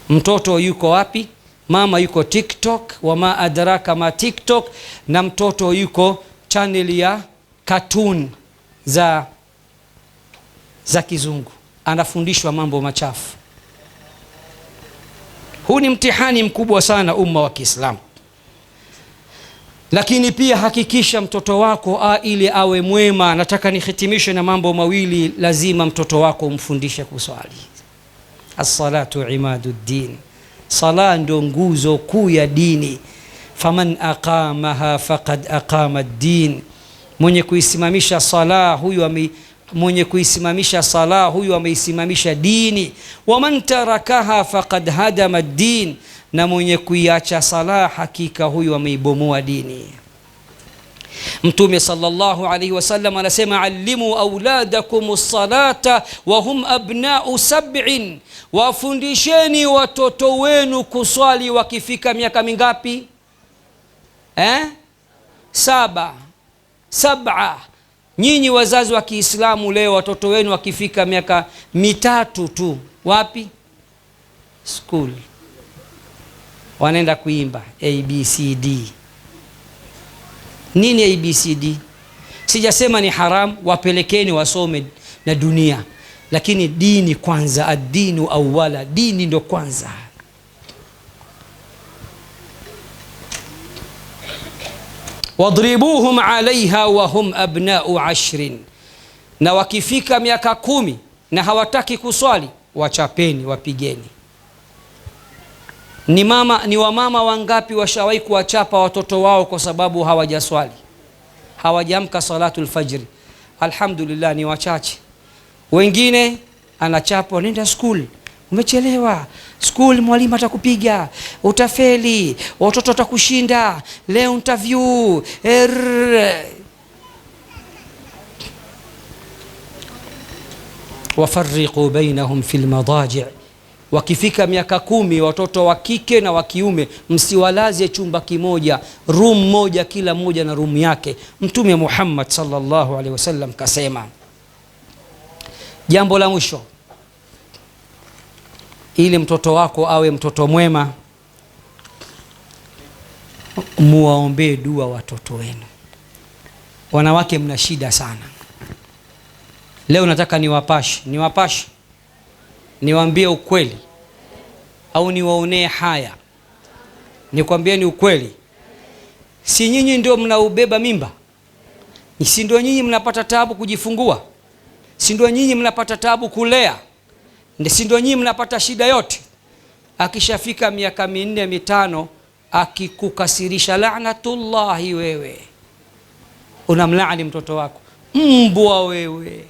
Mtoto yuko wapi? Mama yuko TikTok, wama adraka ma TikTok, na mtoto yuko channel ya cartoon za kizungu, anafundishwa mambo machafu. Huu ni mtihani mkubwa sana umma wa Kiislamu. Lakini pia hakikisha mtoto wako ili awe mwema. Nataka nihitimishe na mambo mawili. Lazima mtoto wako umfundishe kuswali. As-salatu imaduddin, sala ndio nguzo kuu ya dini. Faman aqamaha faqad aqama ad-din, mwenye kuisimamisha sala huyu ameisimamisha dini. Waman tarakaha faqad hadama ad-din, na mwenye kuiacha sala hakika huyu ameibomoa dini. Mtume sallallahu alayhi wasallam anasema, allimu auladakum as-salata wa hum abna'u sab'in, wafundisheni watoto wenu kuswali wakifika miaka mingapi? Saba. Nyinyi wazazi wa Kiislamu leo watoto wenu wakifika miaka 3 tu, wapi? School. Wanaenda kuimba ABCD. Nini ABCD? Sijasema ni haram, wapelekeni wasome na dunia, lakini dini kwanza. Ad-dinu awwala, dini ndo kwanza. Wadribuhum alaiha wa hum abna'u 10, na wakifika miaka 10 na hawataki kuswali, wachapeni, wapigeni. Ni wamama wangapi washawahi kuwachapa watoto wao kwa sababu hawajaswali, hawajaamka salatul fajri? Alhamdulillah, ni wachache. Wengine anachapwa, nenda school, umechelewa school, mwalimu atakupiga, utafeli, watoto watakushinda, leo interview. Wafarriqu bainahum fil madaji', wakifika miaka 10 watoto wa kike na wa kiume msiwalaze chumba kimoja, room moja, kila moja na room yake. Mtume Muhammad sallallahu alaihi wasallam kasema. Jambo la mwisho, ili mtoto wako awe mtoto mwema, muwaombee dua watoto wenu. Wanawake mna shida sana. Leo nataka niwapashe, niwaambie ukweli au niwaonee haya? Nikwambie ni ukweli. Si nyinyi ndio mnaubeba mimba? Si ndio nyinyi mnapata taabu kujifungua? Si ndio nyinyi mnapata taabu kulea? Si ndio nyinyi mnapata shida yote? Akishafika miaka 4 5 akikukasirisha, la'natullahi, wewe unamlaani mtoto wako. Mbwa wewe,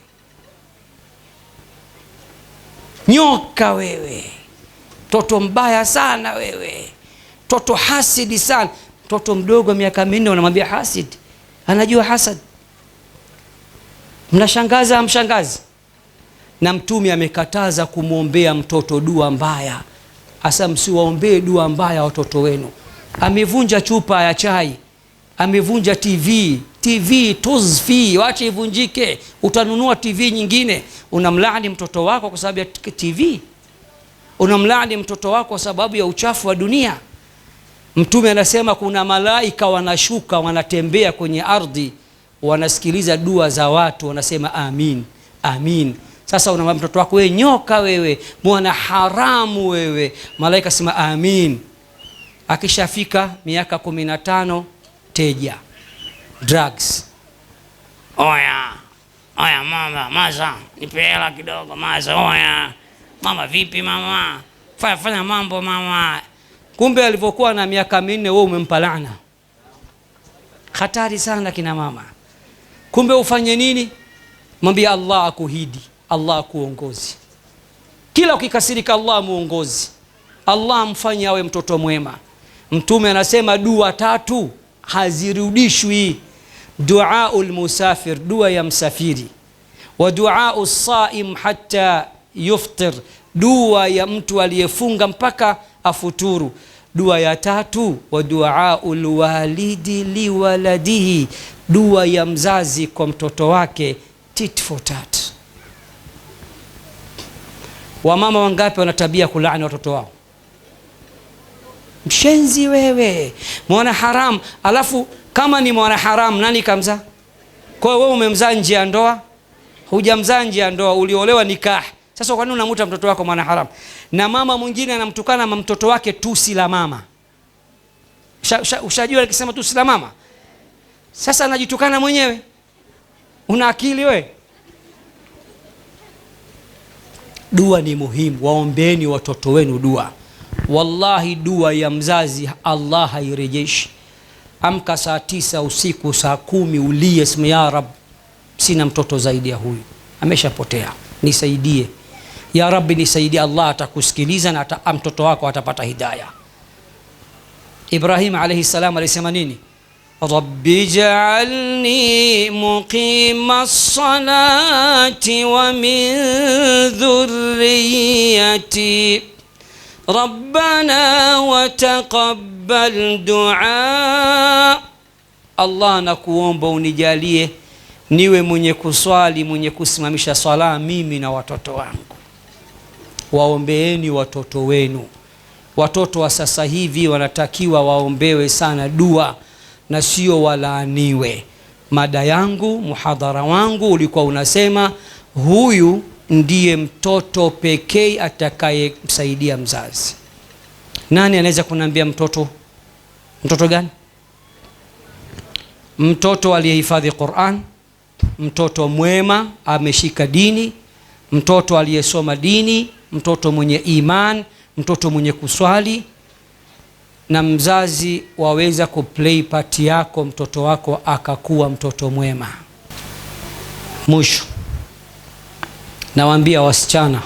nyoka wewe, mtoto mbaya sana wewe, mtoto hasidi sana. Mtoto mdogo miaka 4 unamwambia hasid, anajua hasad. Mnashangaza amshangazi. Na Mtume amekataza kumwombea mtoto dua mbaya. Asa msiwaombee dua mbaya watoto wenu. Amevunja chupa ya chai, amevunja TV tuzfi, wache ivunjike, utanunua TV nyingine. Unamlaani mtoto wako kwa sababu ya TV? Unamlaani mtoto wako kwa sababu ya uchafu wa dunia? Mtume anasema kuna malaika wanashuka, wanatembea kwenye ardhi, wanasikiliza dua za watu, wanasema amin, amin. Sasa unamwambia mtoto wako, wewe nyoka wewe, mwana haramu wewe, malaika sema amin. Akishafika miaka 15, teja, drugs, oya, Oya mama, maza, nipe hela kidogo maza. Oya mama, vipi mama? Fanya mambo mama. Kumbe alivyokuwa na miaka 4 wewe umempa laana. Hatari sana kina mama. Kumbe ufanye nini? Mwambie Allah akuhidi, Allah akuongozi. Kila ukikasirika Allah muongozi. Allah mfanye awe mtoto mwema. Mtume anasema dua 3 hazirudishwi. Duaul musafir, dua ya msafiri. Wa duaus saim hatta yuftir, dua ya mtu aliyefunga mpaka afuturu. Dua ya 3, wa duaul walidi liwaladihi, dua ya mzazi kwa mtoto wake. Tit for tat. Wamama wangapi wana tabia kulaani watoto wao? Mshenzi wewe, mwana haram. Alafu kama ni mwana haram, nani kamzaa? Kwa wewe umemzaa nje ya ndoa? Hujamzaa nje ya ndoa, uliolewa nikah. Sasa kwa nini unamuita mtoto wako mwana haram? Na mama mwingine anamtukana mtoto wake tusi la mama. Ushajua akisema tusi la mama? Sasa anajitukana mwenyewe. Una akili wewe? Dua ni muhimu, waombeeni watoto wenu dua. Wallahi dua ya mzazi Allah hairejeshi. Amka saa 9 usiku, saa 10 ulie, sema ya Rab, sina mtoto zaidi ya huyu, ameshapotea, nisaidie ya Rabbi, nisaidie. Allah atakusikiliza na mtoto wako atapata hidayah. Ibrahim alayhi salam alisema nini? Rabbi ja'alni muqimas salati wa min dhurriyyati Rabbana wa taqabbal du'a. Allah, nakuomba unijalie niwe mwenye kuswali, mwenye kusimamisha swala mimi na watoto wangu. Waombeeni watoto wenu. Watoto wa sasa hivi wanatakiwa waombewe sana dua na sio walaaniwe. Mada yangu, muhadhara wangu ulikuwa unasema huyu ndiye mtoto pekee atakayemsaidia mzazi. Nani anaweza kuniambia mtoto gani? Mtoto aliyehifadhi Qur'an, mtoto mwema ameshika dini, mtoto aliyesoma dini, mtoto mwenye iman, mtoto mwenye kuswali. Na mzazi waweza kuplay part yako, mtoto wako akakuwa mtoto mwema. Mwisho nawaambia wasichana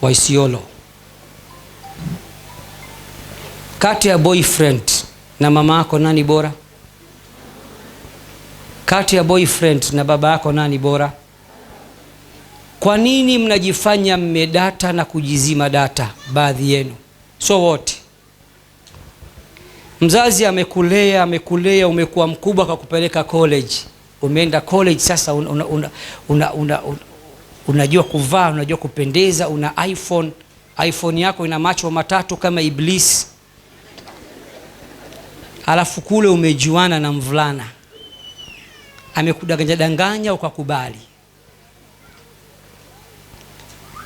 wa Isiolo, kati ya boyfriend na mama yako nani bora? Kati ya boyfriend na baba yako nani bora? Kwa nini mnajifanya mmedata na kujizima data? Baadhi yenu, so wote. Mzazi amekulea, umekuwa mkubwa, akakupeleka college. Umeenda college sasa, unajua kuvaa, unajua kupendeza, una iPhone yako ina macho matatu kama Iblis. Alafu kule umejuana na mvulana, amekudanganya ukakubali.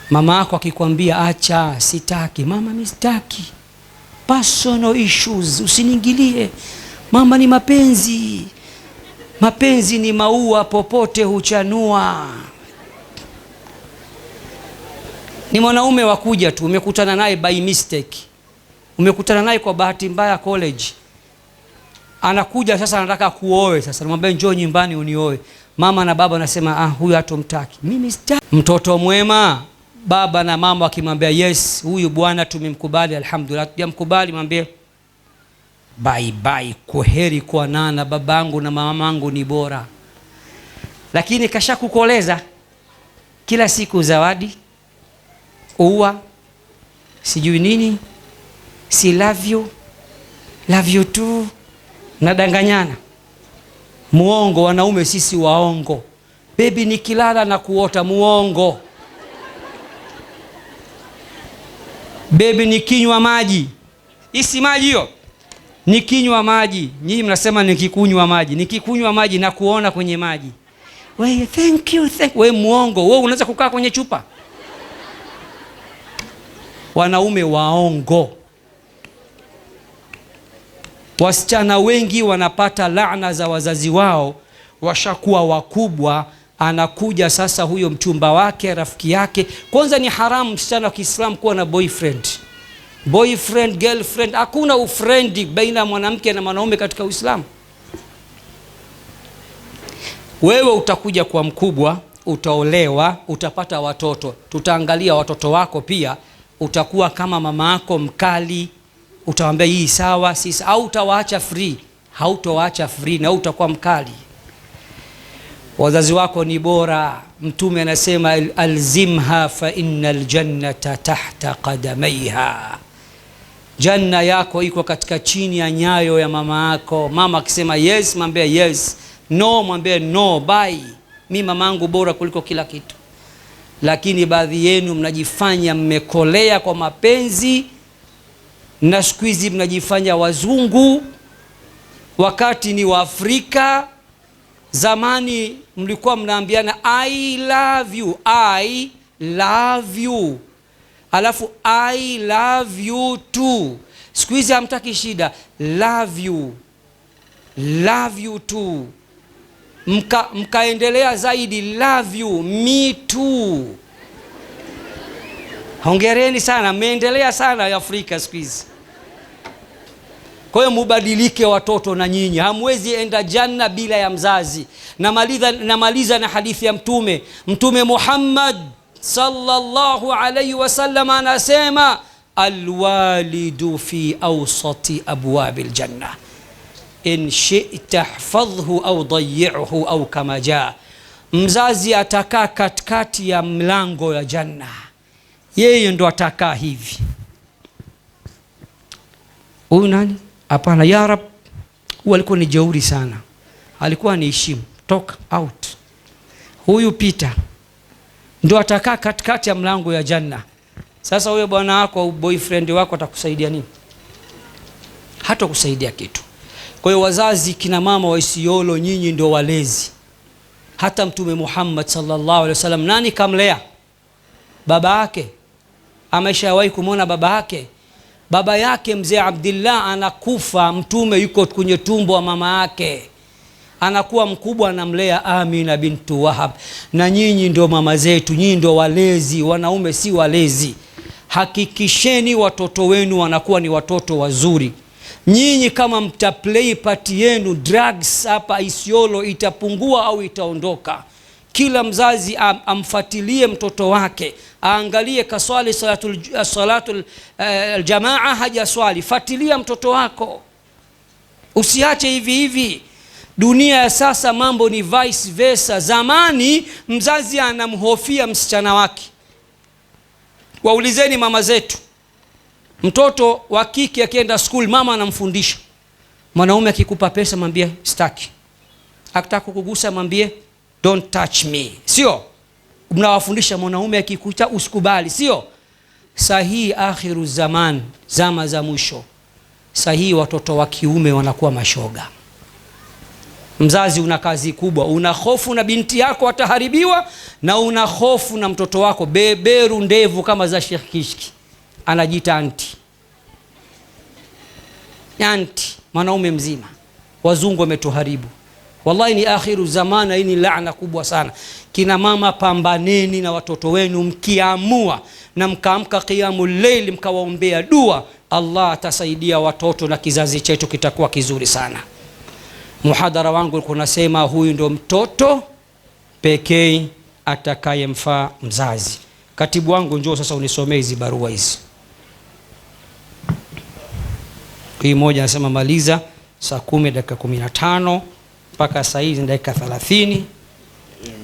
Mama yako akikwambia acha, sitaki, mama mimi sitaki, personal issues, usiniingilie mama, ni mapenzi. Mapenzi ni maua, popote huchanua. Ni mwanaume wakuja tu, umekutana naye by mistake, umekutana naye kwa bahati mbaya college, anakuja sasa anataka kuoe. Sasa namwambia njoo nyumbani unioe. Mama na baba anasema huyu hatomtaki, mimi sitaki. Mtoto mwema, baba na mama akimwambia yes, huyu bwana tumemkubali, alhamdulillah. Tujamkubali, mwambie bye bye, kwaheri kwa nana, babangu na mamangu ni bora. Lakini kasha kukoleza kila siku zawadi, uwa, sijui nini, si love you too, nadanganyana. Muongo, wanaume sisi waongo. Baby nikilala na kuota, muongo. Baby nikinywa maji, isi maji hiyo, nikinywa maji. Nyinyi mnasema nikikunywa maji, nikikunywa maji na kuona kwenye maji. Wewe thank you. Wewe muongo, wewe unaweza kukaa kwenye chupa. Wanaume waongo. Wasichana wengi wanapata laana za wazazi wao, washakuwa wakubwa, anakuja sasa huyo mchumba wake, rafiki yake. Kwanza ni haramu msichana wa Kiislamu kuwa na boyfriend, girlfriend. Hakuna ufrendi baina ya mwanamke na mwanaume katika Uislamu. Wewe utakuja kwa mkubwa, utaolewa, utapata watoto, tutaangalia watoto wako pia. Utakuwa kama mama yako mkali, utawaambia hii sawa, sisi, au utawaacha free. Hautowaacha free na utakuwa mkali. Wazazi wako ni bora. Mtume anasema alzimha fa innal jannata tahta qadamaiha, janna yako iko katika chini ya nyayo ya mama yako. Mama akisema yes, mwambie yes, no, mwambie no, bye. Mimi mamangu bora kuliko kila kitu. Lakini baadhi yenu mnajifanya mmekolea kwa mapenzi, na siku hizi mnajifanya wazungu wakati ni Waafrika. Zamani mlikuwa mnaambiana I love you, alafu I love you too. Siku hizi hamtaki shida, love you too. Mkaendelea zaidi, love you me too. Hongereni sana, mmeendelea sana ya Afrika siku hizi. Kwa hiyo mubadilike watoto na nyinyi. Hamwezi enda janna bila ya mzazi. Namaliza na hadithi ya Mtume Muhammad sallallahu alayhi wasallam anasema alwalidu fi awsati abwabil janna in shi'ta hfadhhu au dayyi'hu au kama jaa. Mzazi atakaa katikati ya mlango ya janna, yeye ndo atakaa hivi. Huyu nani? Hapana, ya Rab, huyu alikuwa ni jeuri sana, alikuwa ni heshimu, talk out. Huyu Peter ndo atakaa katikati ya mlango ya janna. Sasa huyo bwana wako au boyfriend wako atakusaidia nini? Hata kusaidia kitu. Kwa hiyo wazazi, kina mama wa Isiolo, nyinyi ndio walezi. Hata Mtume Muhammad sallallahu alaihi wasallam, nani kamlea? Baba yake. Ameshawahi kumwona baba yake? Baba yake mzee Abdullah anakufa, Mtume yuko kwenye tumbo wa mama yake, anakuwa mkubwa, anamlea Amina bintu Wahab. Na nyinyi ndio mama zetu, nyinyi ndio walezi, wanaume si walezi. Hakikisheni watoto wenu wanakuwa ni watoto wazuri. Nyinyi kama mtaplay party yenu, drugs hapa Isiolo itapungua au itaondoka. Kila mzazi amfuatilie mtoto wake, aangalie kaswali salatul aljamaa, hajaswali, fuatilia mtoto wako, usiache hivi hivi. Dunia ya sasa mambo ni vice versa. Zamani mzazi anamhofia msichana wake. Waulizeni mama zetu, mtoto wa kike akienda school, mama anamfundisha. Mwanaume akikupa pesa mwambie sitaki, akitaka kukugusa mwambie don't touch me, sio? Mnawafundisha mwanaume akikuta usikubali, sio? Sahihi akhiru zaman, zama za mwisho, sahihi watoto wa kiume wanakuwa mashoga. Mzazi una kazi kubwa, una hofu na binti yako ataharibiwa, na una hofu na mtoto wako beberu ndevu kama za Sheikh Kishki, anajiita anti, mwanaume mzima. Wazungu wametuharibu. Wallahi ni akhiru zamana, hii ni laana kubwa sana. Kina mama, pambaneni na watoto wenu, mkiamua na mkaamka qiyamul layl mkawaombea dua, Allah atasaidia watoto na kizazi chetu kitakuwa kizuri sana. Muhadhara wangu ulikuwa unasema huyu ndo mtoto pekee atakayemfaa mzazi. Katibu wangu, njoo sasa unisomee hizi barua hizi. Hii moja anasema maliza saa 10 dakika 15 mpaka saa hizi dakika 30.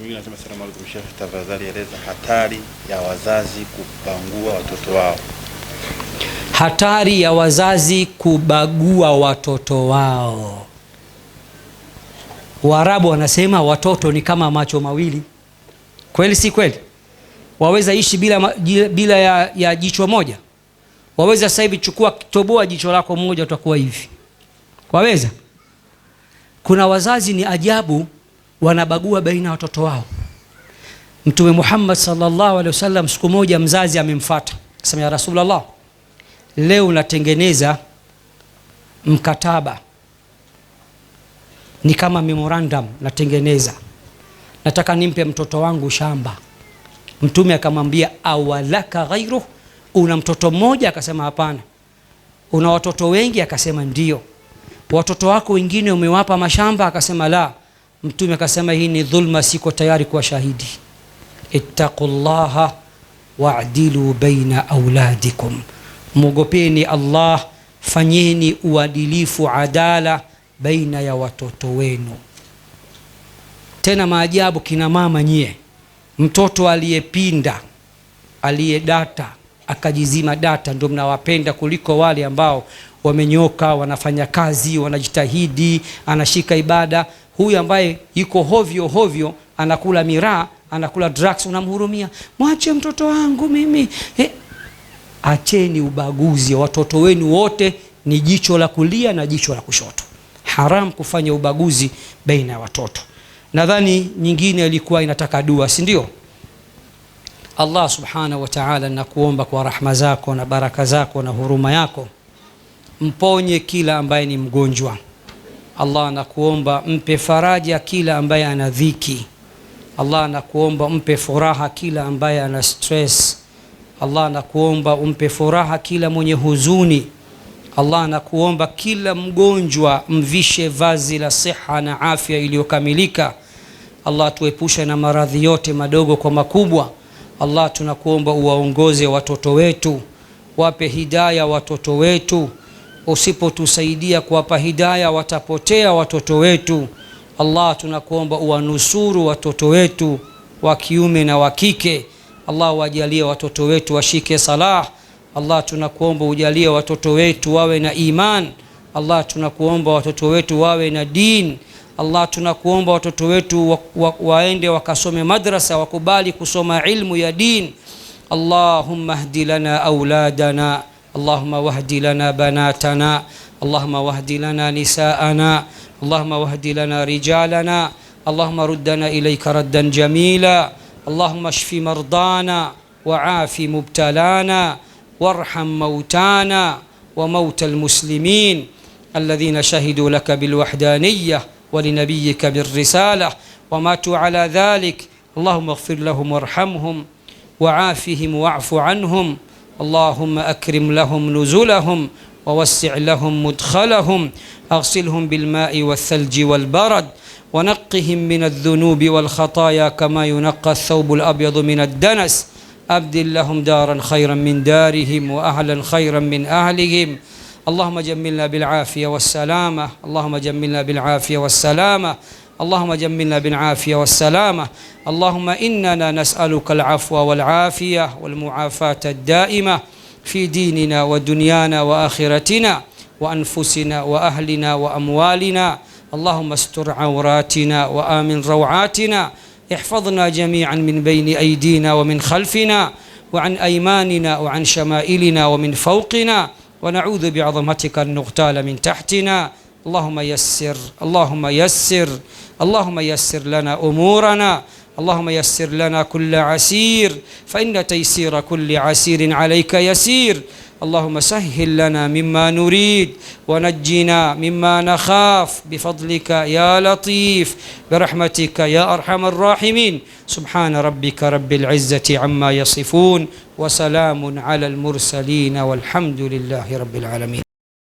Mimi nasema salamu alaykum Sheikh, tafadhali eleza hatari ya wazazi kubagua watoto wao. Hatari ya wazazi kubagua watoto wao. Waarabu wanasema watoto ni kama macho mawili. Kweli si kweli? Waweza ishi bila ya jicho moja? Waweza sasa hivi chukua toboa jicho lako moja utakuwa hivi? Waweza? Kuna wazazi ni ajabu, wanabagua baina ya watoto wao. Mtume Muhammad sallallahu alaihi wasallam, siku moja mzazi amemfuata, akasema ya Rasulullah, leo natengeneza mkataba, ni kama memorandum natengeneza, nataka nimpe mtoto wangu shamba. Mtume akamwambia awalaka ghairu, una mtoto mmoja? Akasema hapana. Una watoto wengi? Akasema ndio. Watoto wako wengine umewapa mashamba? Akasema la. Mtume akasema hii ni dhulma, siko tayari kuwa shahidi. Ittaqullaha wa'dilu baina auladikum, mugopeni Allah, fanyeni uadilifu, adala baina ya watoto wenu. Tena maajabu kina mama nyie, mtoto aliyepinda, aliyedata, akajizima data, ndio mnawapenda kuliko wale ambao wamenyoka, wanafanya kazi, wanajitahidi, anashika ibada. Huyu ambaye yuko hovyo hovyo, anakula miraa, anakula drugs, unamhurumia. Mwache mtoto wangu mimi. Acheni ubaguzi. Watoto wenu wote ni jicho la kulia na jicho la kushoto. Haram kufanya ubaguzi baina ya watoto. Nadhani nyingine ilikuwa inataka dua, si ndio? Allah subhanahu wa ta'ala, nakuomba kwa rahma zako na baraka zako na huruma yako, mponye kila ambaye ni mgonjwa. Allah nakuomba mpe faraja kila ambaye ana dhiki. Allah nakuomba mpe furaha kila ambaye ana stress. Allah nakuomba umpe furaha kila mwenye huzuni. Allah nakuomba kila mgonjwa mvishe vazi la siha na afya iliyokamilika. Allah tuepushe na maradhi yote madogo kwa makubwa. Allah tunakuomba uwaongoze watoto wetu, wape hidayah watoto wetu. Usipotusaidia kuwapa hidayah watapotea watoto wetu. Allah tunakuomba uwanusuru watoto wetu wa kiume na wa kike. Allah wajalie watoto wetu washike salah. Allah tunakuomba ujalie watoto wetu wawe na iman. Allah tunakuomba watoto wetu wawe na din. Allah tunakuomba watoto wetu waende wakasome madrasa, wakubali kusoma ilmu ya din. Allahumma hdi lana auladana, Allahumma wahdi lana banatana, Allahumma wahdi lana nisaana, Allahumma wahdi lana rijalana, Allahumma ruddana ilayka raddan jamila, Allahumma shfi mardana وعافي مبتلانا وارحم موتانا وموتى المسلمين الذين شهدوا لك بالوحدانية ولنبيك بالرسالة وماتوا على ذلك. اللهم اغفر لهم وارحمهم وعافهم واعف عنهم. اللهم أكرم لهم نزلهم ووسع لهم مدخلهم. أغسلهم بالماء والثلج والبرد ونقهم من الذنوب والخطايا كما ينقى الثوب الأبيض من الدنس. أبدل لهم دارا خيرا من دارهم وأهلا خيرا من أهلهم. اللهم جملنا بالعافية والسلامة. اللهم جملنا بالعافية والسلامة. اللهم جملنا بالعافية والسلامة. اللهم إننا نسألك العفو والعافية والمعافاة الدائمة في ديننا ودنيانا وآخرتنا وأنفسنا وأهلنا وأموالنا. اللهم استر عوراتنا وآمن روعاتنا. احفظنا جميعا من بين أيدينا ومن خلفنا وعن أيماننا وعن شمائلنا ومن فوقنا. ونعوذ بعظمتك أن نغتال من تحتنا. اللهم يسر اللهم يسر اللهم يسر لنا أمورنا. اللهم يسر لنا كل عسير فإن تيسير كل عسير عليك يسير. اللهم سهل لنا مما نريد ونجنا مما نخاف بفضلك يا لطيف برحمتك يا أرحم الراحمين. سبحان ربك رب العزة عما يصفون وسلام على المرسلين والحمد لله رب العالمين.